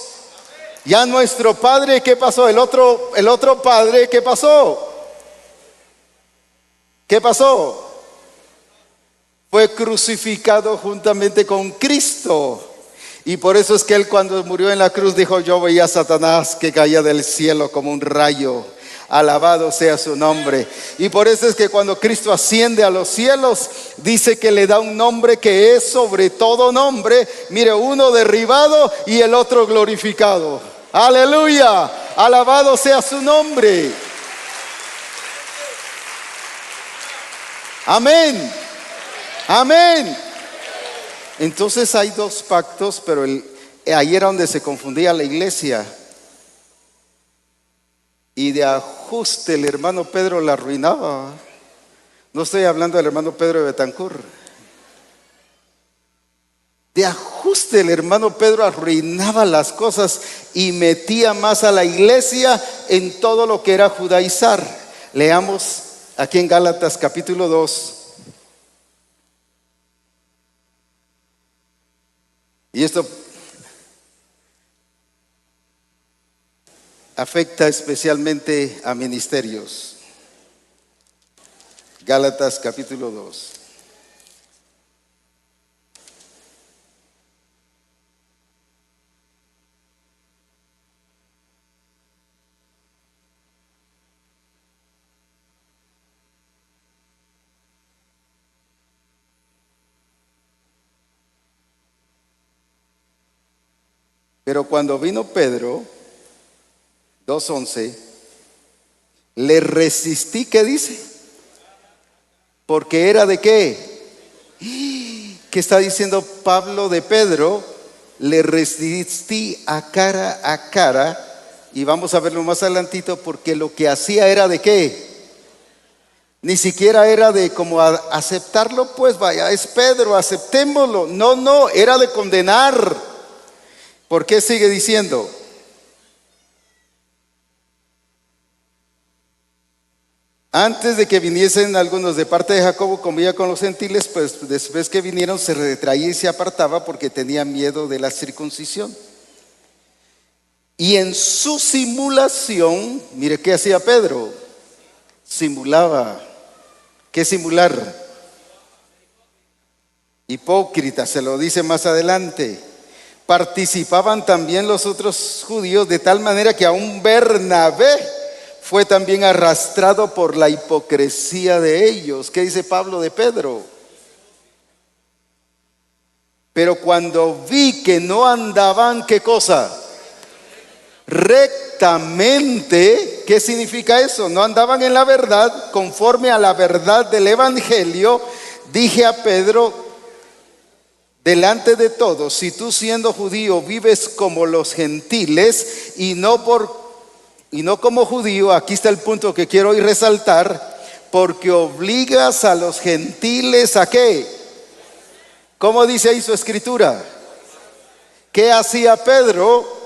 Speaker 1: Ya nuestro padre, ¿qué pasó? El otro padre, ¿qué pasó? ¿Qué pasó? Fue crucificado juntamente con Cristo. Y por eso es que él, cuando murió en la cruz, dijo: yo veía a Satanás que caía del cielo como un rayo. Alabado sea su nombre. Y por eso es que cuando Cristo asciende a los cielos, dice que le da un nombre que es sobre todo nombre. Mire, uno derribado y el otro glorificado. Aleluya, alabado sea su nombre. Amén, amén. Entonces hay dos pactos, pero ahí era donde se confundía la iglesia. Y de ajuste el hermano Pedro la arruinaba. No estoy hablando del hermano Pedro de Betancur. De ajuste el hermano Pedro arruinaba las cosas y metía más a la iglesia en todo lo que era judaizar. Leamos aquí en Gálatas capítulo 2. Y esto afecta especialmente a ministerios. Gálatas capítulo 2. Pero cuando vino Pedro, 2:11, le resistí, ¿qué dice? Porque era de qué. ¿Qué está diciendo Pablo de Pedro? Le resistí a cara, y vamos a verlo más adelantito, porque lo que hacía era de qué. Ni siquiera era de como aceptarlo, pues vaya, es Pedro, aceptémoslo. No, era de condenar. ¿Por qué sigue diciendo? Antes de que viniesen algunos de parte de Jacobo, comía con los gentiles, pues después que vinieron se retraía y se apartaba porque tenía miedo de la circuncisión. Y en su simulación, mire qué hacía Pedro, simulaba. ¿Qué simular? Hipócrita, se lo dice más adelante. Participaban también los otros judíos, de tal manera que aún Bernabé fue también arrastrado por la hipocresía de ellos. ¿Qué dice Pablo de Pedro? Pero cuando vi que no andaban, ¿qué cosa? Rectamente. ¿Qué significa eso? No andaban en la verdad, conforme a la verdad del evangelio. Dije a Pedro delante de todos: si tú, siendo judío, vives como los gentiles y no como judío, aquí está el punto que quiero hoy resaltar, porque obligas a los gentiles ¿a qué? ¿Cómo dice ahí su escritura? ¿Qué hacía Pedro?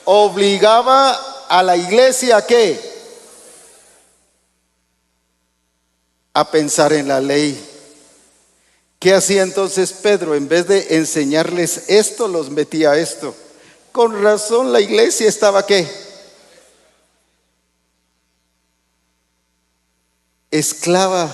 Speaker 1: Obligaba a la iglesia ¿a qué? A pensar en la ley. ¿Qué hacía entonces Pedro? En vez de enseñarles esto, los metía a esto. Con razón la iglesia estaba ¿qué? Esclava.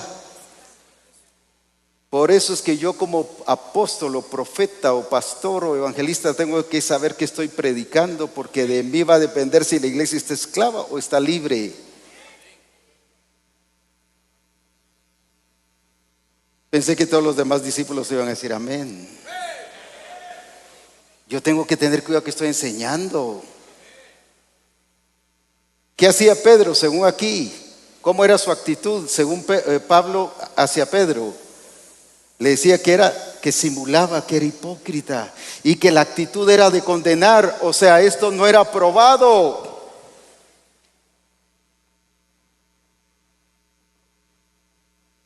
Speaker 1: Por eso es que yo, como apóstol o profeta o pastor o evangelista, tengo que saber que estoy predicando, porque de mí va a depender si la iglesia está esclava o está libre. Pensé que todos los demás discípulos iban a decir amén. Yo tengo que tener cuidado que estoy enseñando. ¿Qué hacía Pedro según aquí? ¿Cómo era su actitud según Pablo hacia Pedro? Le decía que simulaba, que era hipócrita y que la actitud era de condenar. O sea, esto no era aprobado.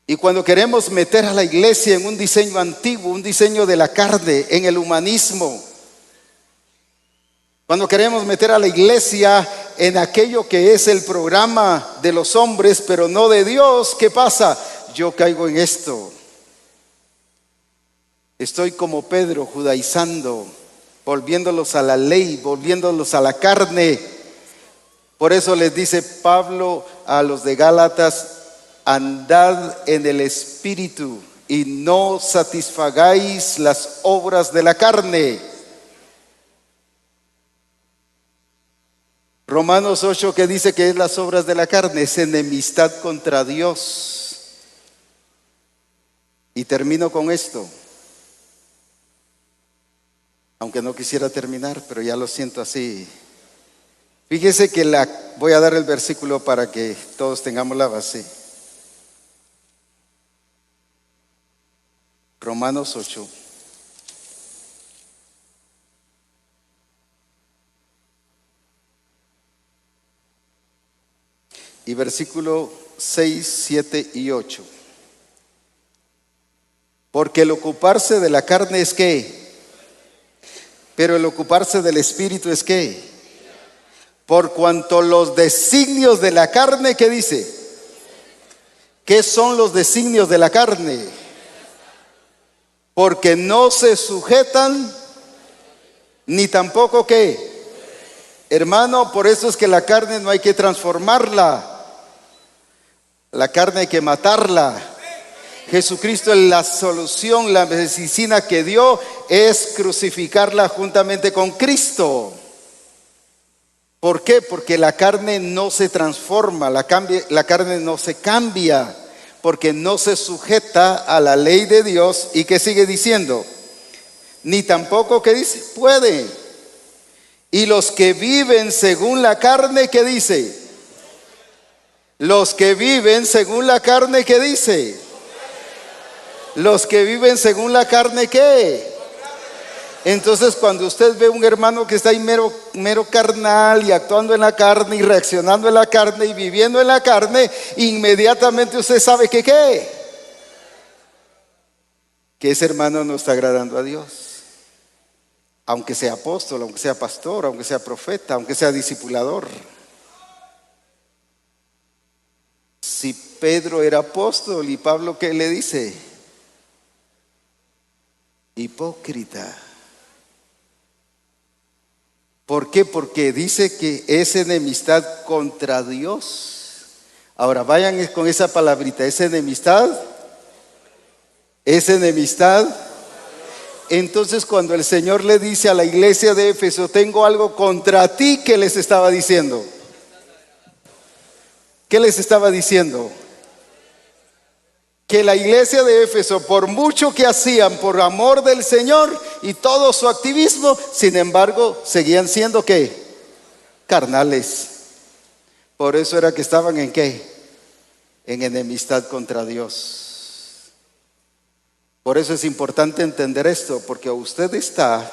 Speaker 1: Y Y cuando queremos meter a la iglesia en un diseño antiguo, un diseño de la carne, en el humanismo, cuando queremos meter a la iglesia en aquello que es el programa de los hombres, pero no de Dios, ¿qué pasa? Yo caigo en esto. Estoy como Pedro, judaizando, volviéndolos a la ley, volviéndolos a la carne. Por eso les dice Pablo a los de Gálatas: andad en el Espíritu y no satisfagáis las obras de la carne. Romanos 8, que dice que es las obras de la carne, es enemistad contra Dios. Y termino con esto, aunque no quisiera terminar, pero ya lo siento así. Fíjese que voy a dar el versículo para que todos tengamos la base. Romanos 8. Y versículo 6, 7 y 8. Porque el ocuparse de la carne es ¿qué? Pero el ocuparse del Espíritu es ¿qué? Por cuanto los designios de la carne, ¿qué dice? ¿Qué son los designios de la carne? Porque no se sujetan, ni tampoco ¿qué? Hermano, por eso es que la carne no hay que transformarla. La carne hay que matarla. Jesucristo, la solución, la medicina que dio es crucificarla juntamente con Cristo. ¿Por qué? Porque la carne no se transforma, la carne no se cambia, porque no se sujeta a la ley de Dios. ¿Y qué sigue diciendo? Ni tampoco, ¿qué dice? Puede. Y los que viven según la carne, ¿qué dice? Los que viven según la carne, ¿qué dice? Los que viven según la carne, ¿qué? Entonces, cuando usted ve un hermano que está ahí mero carnal y actuando en la carne y reaccionando en la carne y viviendo en la carne, inmediatamente usted sabe que ¿qué? Que ese hermano no está agradando a Dios. Aunque sea apóstol, aunque sea pastor, aunque sea profeta, aunque sea discipulador. Si Pedro era apóstol, y Pablo, ¿qué le dice? Hipócrita. ¿Por qué? Porque dice que es enemistad contra Dios. Ahora vayan con esa palabrita, ¿es enemistad? ¿Es enemistad? Entonces, cuando el Señor le dice a la iglesia de Éfeso: tengo algo contra ti, ¿qué les estaba diciendo? ¿Qué les estaba diciendo? Que la iglesia de Éfeso, por mucho que hacían por amor del Señor y todo su activismo, sin embargo, seguían siendo ¿qué? Carnales. Por eso era que estaban ¿en qué? En enemistad contra Dios. Por eso es importante entender esto, porque usted está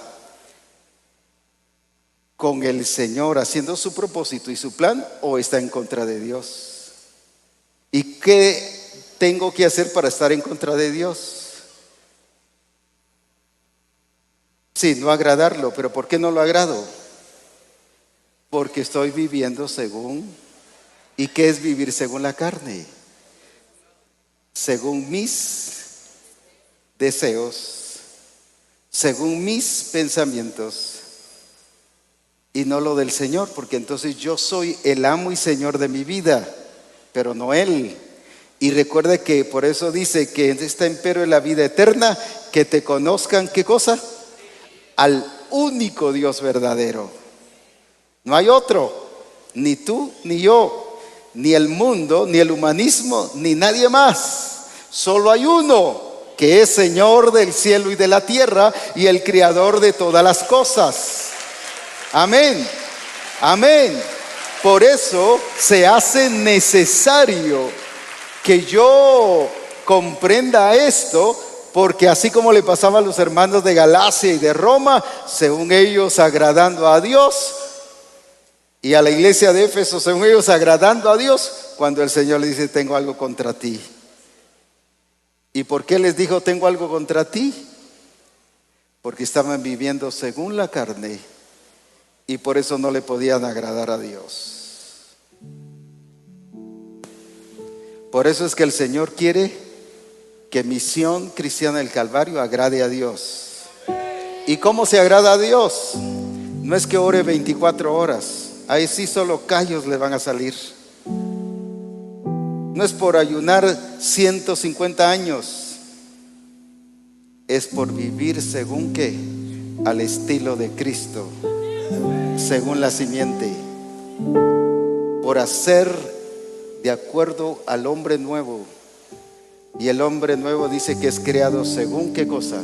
Speaker 1: con el Señor haciendo su propósito y su plan, o está en contra de Dios. ¿Y qué tengo que hacer para estar en contra de Dios? Sí, no agradarlo, pero ¿por qué no lo agrado? Porque estoy viviendo según. ¿Y qué es vivir según la carne? Según mis deseos, según mis pensamientos, y no lo del Señor, porque entonces yo soy el amo y Señor de mi vida, pero no Él. Y recuerde que por eso dice que está empero en la vida eterna, que te conozcan, ¿qué cosa? Al único Dios verdadero. No hay otro, ni tú ni yo, ni el mundo, ni el humanismo, ni nadie más. Solo hay uno, que es Señor del cielo y de la tierra y el creador de todas las cosas. Amén, amén. Por eso se hace necesario que yo comprenda esto, porque así como le pasaba a los hermanos de Galacia y de Roma, según ellos agradando a Dios, y a la iglesia de Éfeso, según ellos agradando a Dios, cuando el Señor le dice: tengo algo contra ti. ¿Y por qué les dijo tengo algo contra ti? Porque estaban viviendo según la carne y por eso no le podían agradar a Dios. Por eso es que el Señor quiere que Misión Cristiana del Calvario agrade a Dios. ¿Y cómo se agrada a Dios? No es que ore 24 horas, ahí sí solo callos le van a salir. No es por ayunar 150 años, es por vivir según qué, al estilo de Cristo, según la simiente, por hacer de acuerdo al hombre nuevo. Y el hombre nuevo dice que es creado según qué cosa,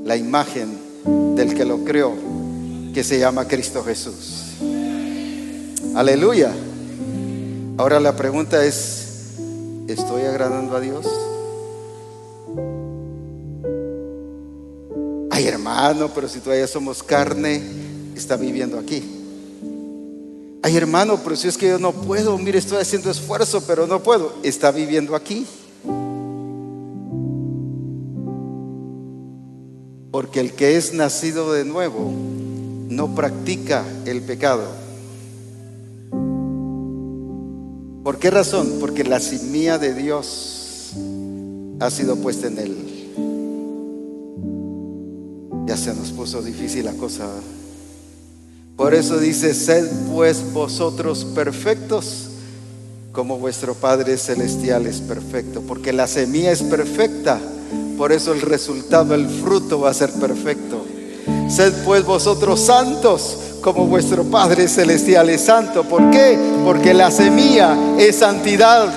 Speaker 1: la imagen del que lo creó, que se llama Cristo Jesús. Aleluya. Ahora la pregunta es, ¿estoy agradando a Dios? Ay, hermano, pero si todavía somos carne, está viviendo aquí. Ay, hermano, pero si es que yo no puedo, mire, estoy haciendo esfuerzo, pero no puedo. Está viviendo aquí. Porque el que es nacido de nuevo no practica el pecado. ¿Por qué razón? Porque la semilla de Dios ha sido puesta en él. Ya se nos puso difícil la cosa. Por eso dice: sed pues vosotros perfectos como vuestro Padre Celestial es perfecto. Porque la semilla es perfecta, por eso el resultado, el fruto va a ser perfecto. Sed pues vosotros santos como vuestro Padre Celestial es santo. ¿Por qué? Porque la semilla es santidad.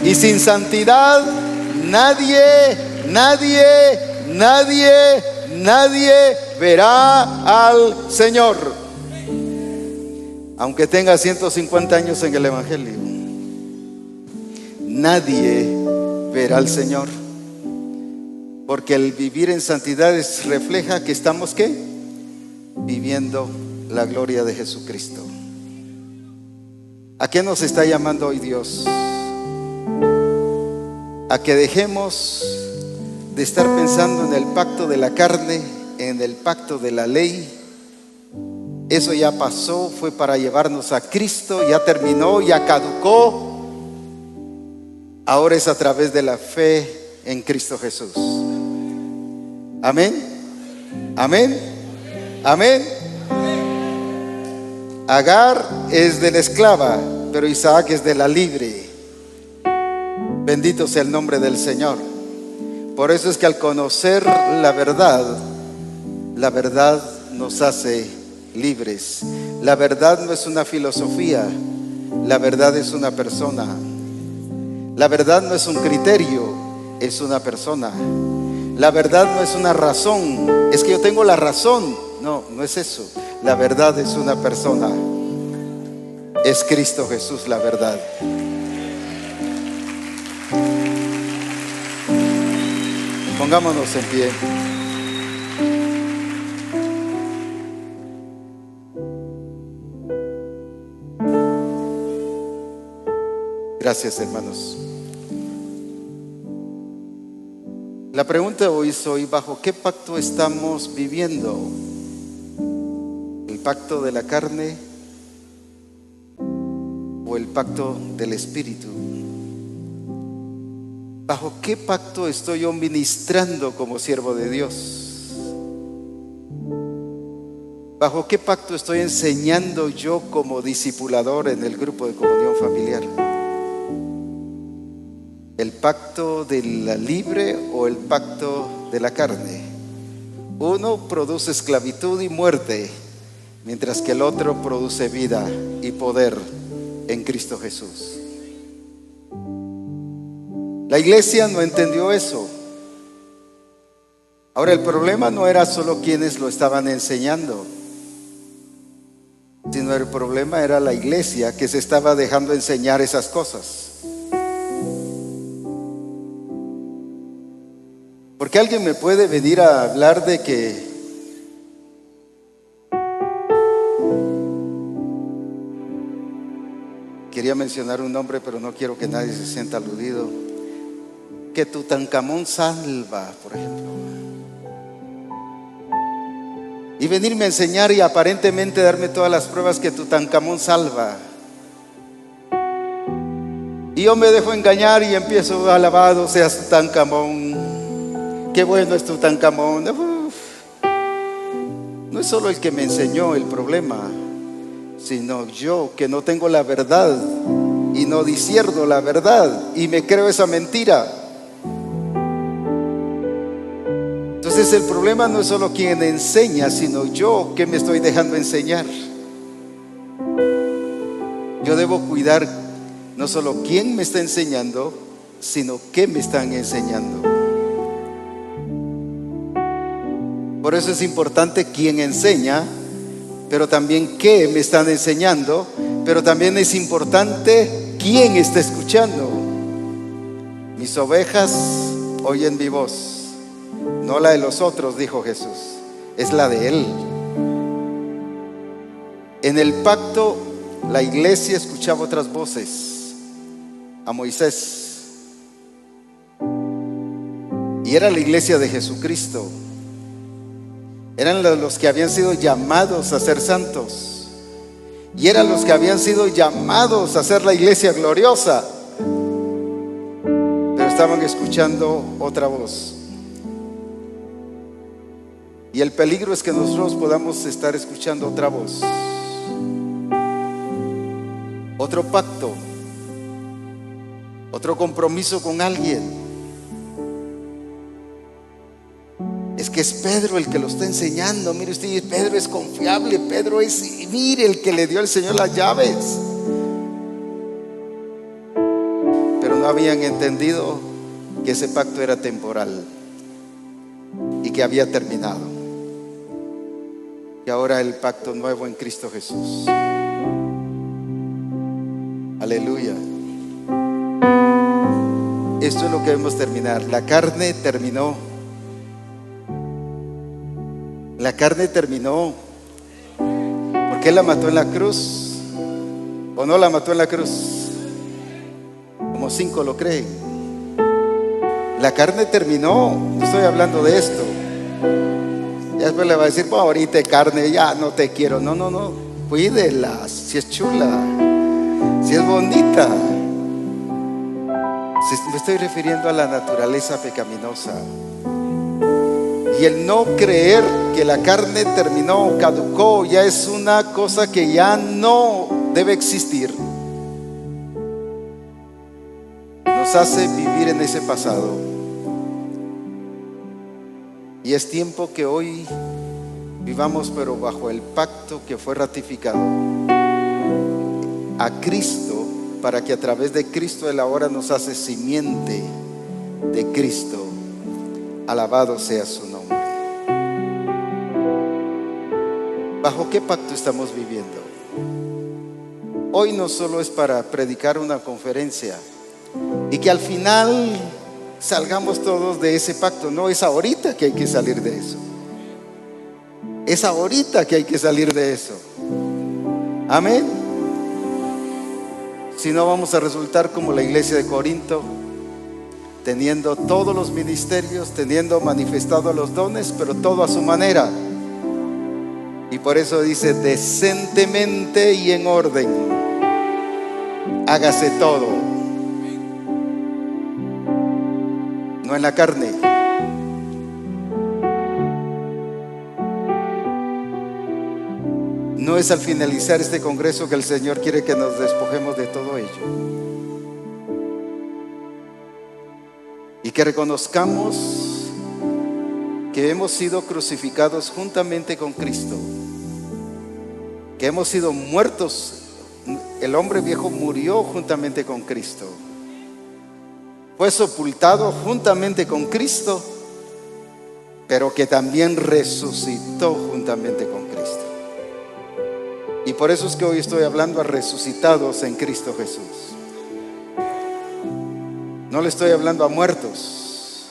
Speaker 1: Y sin santidad nadie verá al Señor. Aunque tenga 150 años en el Evangelio, nadie verá al Señor. Porque el vivir en santidad refleja que estamos ¿qué? Viviendo la gloria de Jesucristo. ¿A qué nos está llamando hoy Dios? A que dejemos de estar pensando en el pacto de la carne, en el pacto de la ley. Eso ya pasó, fue para llevarnos a Cristo, ya terminó, ya caducó. Ahora es a través de la fe en Cristo Jesús. Amén. Amén. Amén. Agar es de la esclava, pero Isaac es de la libre. Bendito sea el nombre del Señor. Por eso es que al conocer la verdad nos hace libres. La verdad no es una filosofía, la verdad es una persona. La verdad no es un criterio, es una persona. La verdad no es una razón, es que yo tengo la razón. No, no es eso. La verdad es una persona. Es Cristo Jesús la verdad. Pongámonos en pie. Gracias, hermanos. La pregunta hoy soy: ¿bajo qué pacto estamos viviendo? ¿El pacto de la carne o el pacto del Espíritu? ¿Bajo qué pacto estoy yo ministrando como siervo de Dios? ¿Bajo qué pacto estoy enseñando yo como discipulador en el grupo de comunión familiar? ¿El pacto de la libre o el pacto de la carne? Uno produce esclavitud y muerte, mientras que el otro produce vida y poder en Cristo Jesús. La iglesia no entendió eso. Ahora, el problema no era solo quienes lo estaban enseñando, sino el problema era la iglesia que se estaba dejando enseñar esas cosas. Porque alguien me puede venir a hablar de que quería mencionar un nombre, pero no quiero que nadie se sienta aludido. que Tutankamón salva, por ejemplo, y venirme a enseñar y aparentemente darme todas las pruebas que Tutankamón salva, y yo me dejo engañar y empiezo: alabado seas Tutankamón, qué bueno es Tutankamón. No es solo el que me enseñó el problema, sino yo, que no tengo la verdad y no discierno la verdad y me creo esa mentira. Entonces el problema no es solo quien enseña, sino yo que me estoy dejando enseñar. Yo debo cuidar no solo quién me está enseñando, sino qué me están enseñando. Por eso es importante quién enseña, pero también qué me están enseñando, pero también es importante quién está escuchando. Mis ovejas oyen mi voz, no la de los otros, dijo Jesús, es la de Él. En el pacto, la iglesia escuchaba otras voces, a Moisés, y era la iglesia de Jesucristo. Eran los que habían sido llamados a ser santos, y eran los que habían sido llamados a ser la iglesia gloriosa, pero estaban escuchando otra voz. Y el peligro es que nosotros podamos estar escuchando otra voz, otro pacto, otro compromiso con alguien. Es que es Pedro el que lo está enseñando. Mire usted, Pedro es confiable, Pedro es, mire, el que le dio al Señor las llaves. Pero no habían entendido que ese pacto era temporal y que había terminado, y ahora el pacto nuevo en Cristo Jesús. Aleluya. Esto es lo que debemos terminar. La carne terminó. La carne terminó. ¿Por qué la mató en la cruz? ¿O no la mató en la cruz? Como 5 lo creen. La carne terminó. No estoy hablando de esto. Ya después le va a decir: pues ahorita carne, ya no te quiero. No, no, no. Cuídela. Si es chula, si es bonita. Me estoy refiriendo a la naturaleza pecaminosa. Y el no creer que la carne terminó, caducó, ya es una cosa que ya no debe existir, nos hace vivir en ese pasado. Y es tiempo que hoy vivamos, pero bajo el pacto que fue ratificado a Cristo, para que a través de Cristo Él ahora nos hace simiente de Cristo. Alabado sea su nombre. ¿Bajo qué pacto estamos viviendo? Hoy no solo es para predicar una conferencia y que al final salgamos todos de ese pacto. No, es ahorita que hay que salir de eso. Es ahorita que hay que salir de eso. Amén. Si no, vamos a resultar como la iglesia de Corinto, teniendo todos los ministerios, teniendo manifestado los dones, pero todo a su manera. Y por eso dice: decentemente y en orden, hágase todo, no en la carne. No es al finalizar este congreso que el Señor quiere que nos despojemos de todo ello, y que reconozcamos que hemos sido crucificados juntamente con Cristo, que hemos sido muertos. El hombre viejo murió juntamente con Cristo, fue sepultado juntamente con Cristo, pero que también resucitó juntamente con Cristo. Y por eso es que hoy estoy hablando a resucitados en Cristo Jesús. No le estoy hablando a muertos,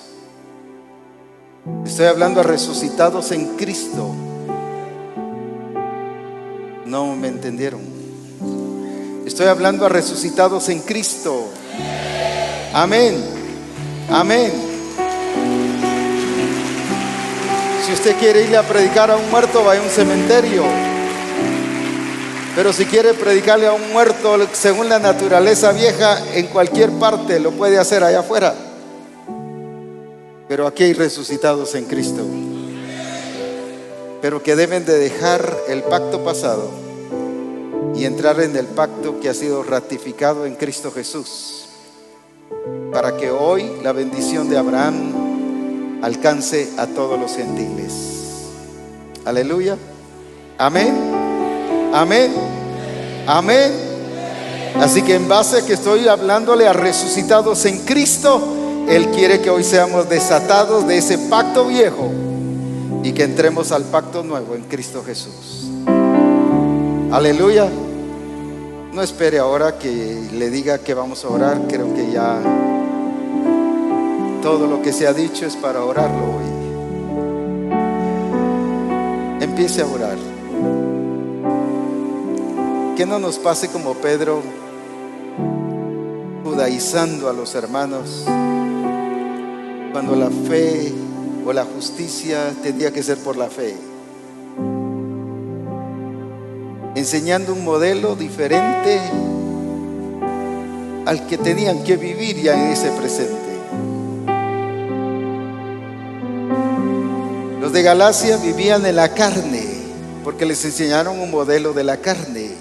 Speaker 1: estoy hablando a resucitados en Cristo. No me entendieron. Estoy hablando a resucitados en Cristo. Amén. Amén. Si usted quiere irle a predicar a un muerto, vaya a un cementerio. Pero si quiere predicarle a un muerto según la naturaleza vieja, en cualquier parte lo puede hacer allá afuera. Pero aquí hay resucitados en Cristo, pero que deben de dejar el pacto pasado y entrar en el pacto que ha sido ratificado en Cristo Jesús, para que hoy la bendición de Abraham alcance a todos los gentiles. Aleluya. Amén. Amén. Amén. Así que en base a que estoy hablándole a resucitados en Cristo, Él quiere que hoy seamos desatados de ese pacto viejo y que entremos al pacto nuevo en Cristo Jesús. Aleluya. No espere ahora que le diga que vamos a orar. Creo que ya todo lo que se ha dicho es para orarlo hoy. Empiece a orar. Que no nos pase como Pedro, judaizando a los hermanos, cuando la fe o la justicia tendría que ser por la fe, enseñando un modelo diferente al que tenían que vivir ya en ese presente. Los de Galacia vivían en la carne porque les enseñaron un modelo de la carne.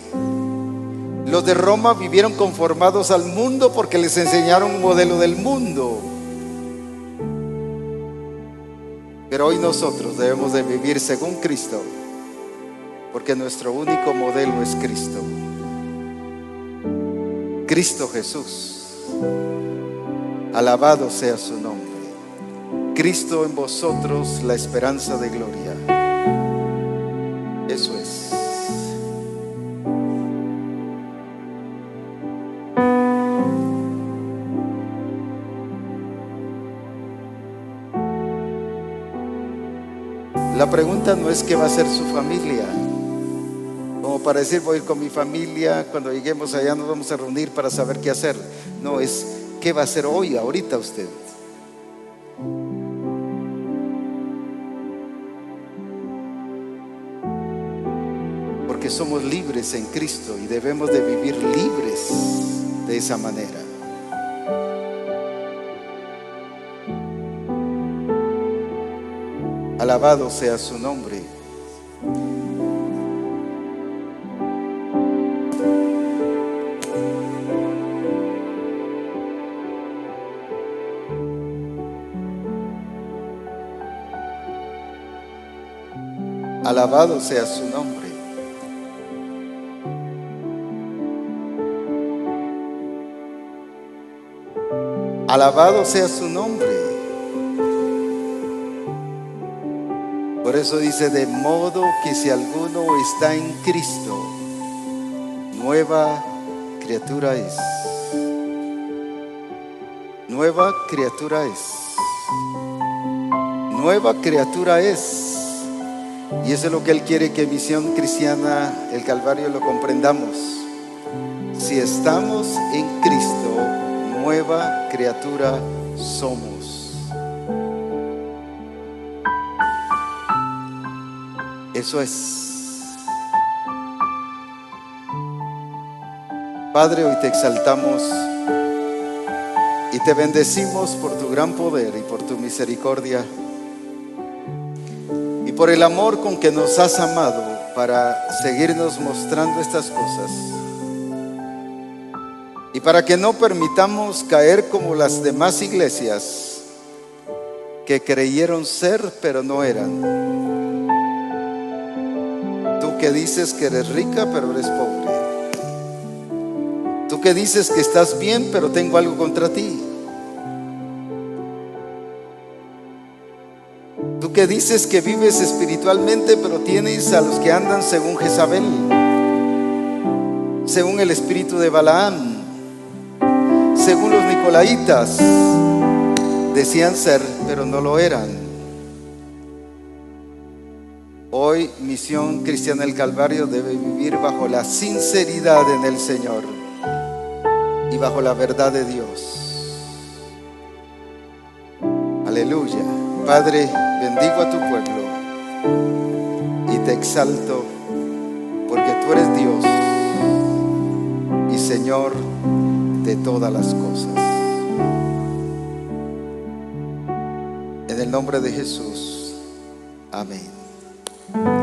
Speaker 1: Los de Roma vivieron conformados al mundo porque les enseñaron un modelo del mundo. Pero hoy nosotros debemos de vivir según Cristo, porque nuestro único modelo es Cristo. Cristo Jesús. Alabado sea su nombre. Cristo en vosotros, la esperanza de gloria. Eso es. La pregunta no es qué va a hacer su familia, como para decir voy a ir con mi familia, cuando lleguemos allá nos vamos a reunir para saber qué hacer. No, es qué va a hacer hoy, ahorita usted. Porque somos libres en Cristo y debemos de vivir libres de esa manera. Alabado sea su nombre. Alabado sea su nombre. Alabado sea su nombre. Por eso dice, de modo que si alguno está en Cristo, nueva criatura es. Nueva criatura es. Nueva criatura es. Y eso es lo que Él quiere que Misión Cristiana El Calvario lo comprendamos. Si estamos en Cristo, nueva criatura somos. Eso es. Padre, hoy te exaltamos y te bendecimos por tu gran poder y por tu misericordia y por el amor con que nos has amado para seguirnos mostrando estas cosas y para que no permitamos caer como las demás iglesias que creyeron ser pero no eran. Tú que dices que eres rica pero eres pobre. Tú que dices que estás bien pero tengo algo contra ti. Tú que dices que vives espiritualmente pero tienes a los que andan según Jezabel, según el espíritu de Balaam, según los nicolaitas. Decían ser pero no lo eran. Hoy Misión Cristiana El Calvario debe vivir bajo la sinceridad en el Señor y bajo la verdad de Dios. Padre, bendigo a tu pueblo y te exalto porque tú eres Dios y Señor de todas las cosas. En el nombre de Jesús, amén.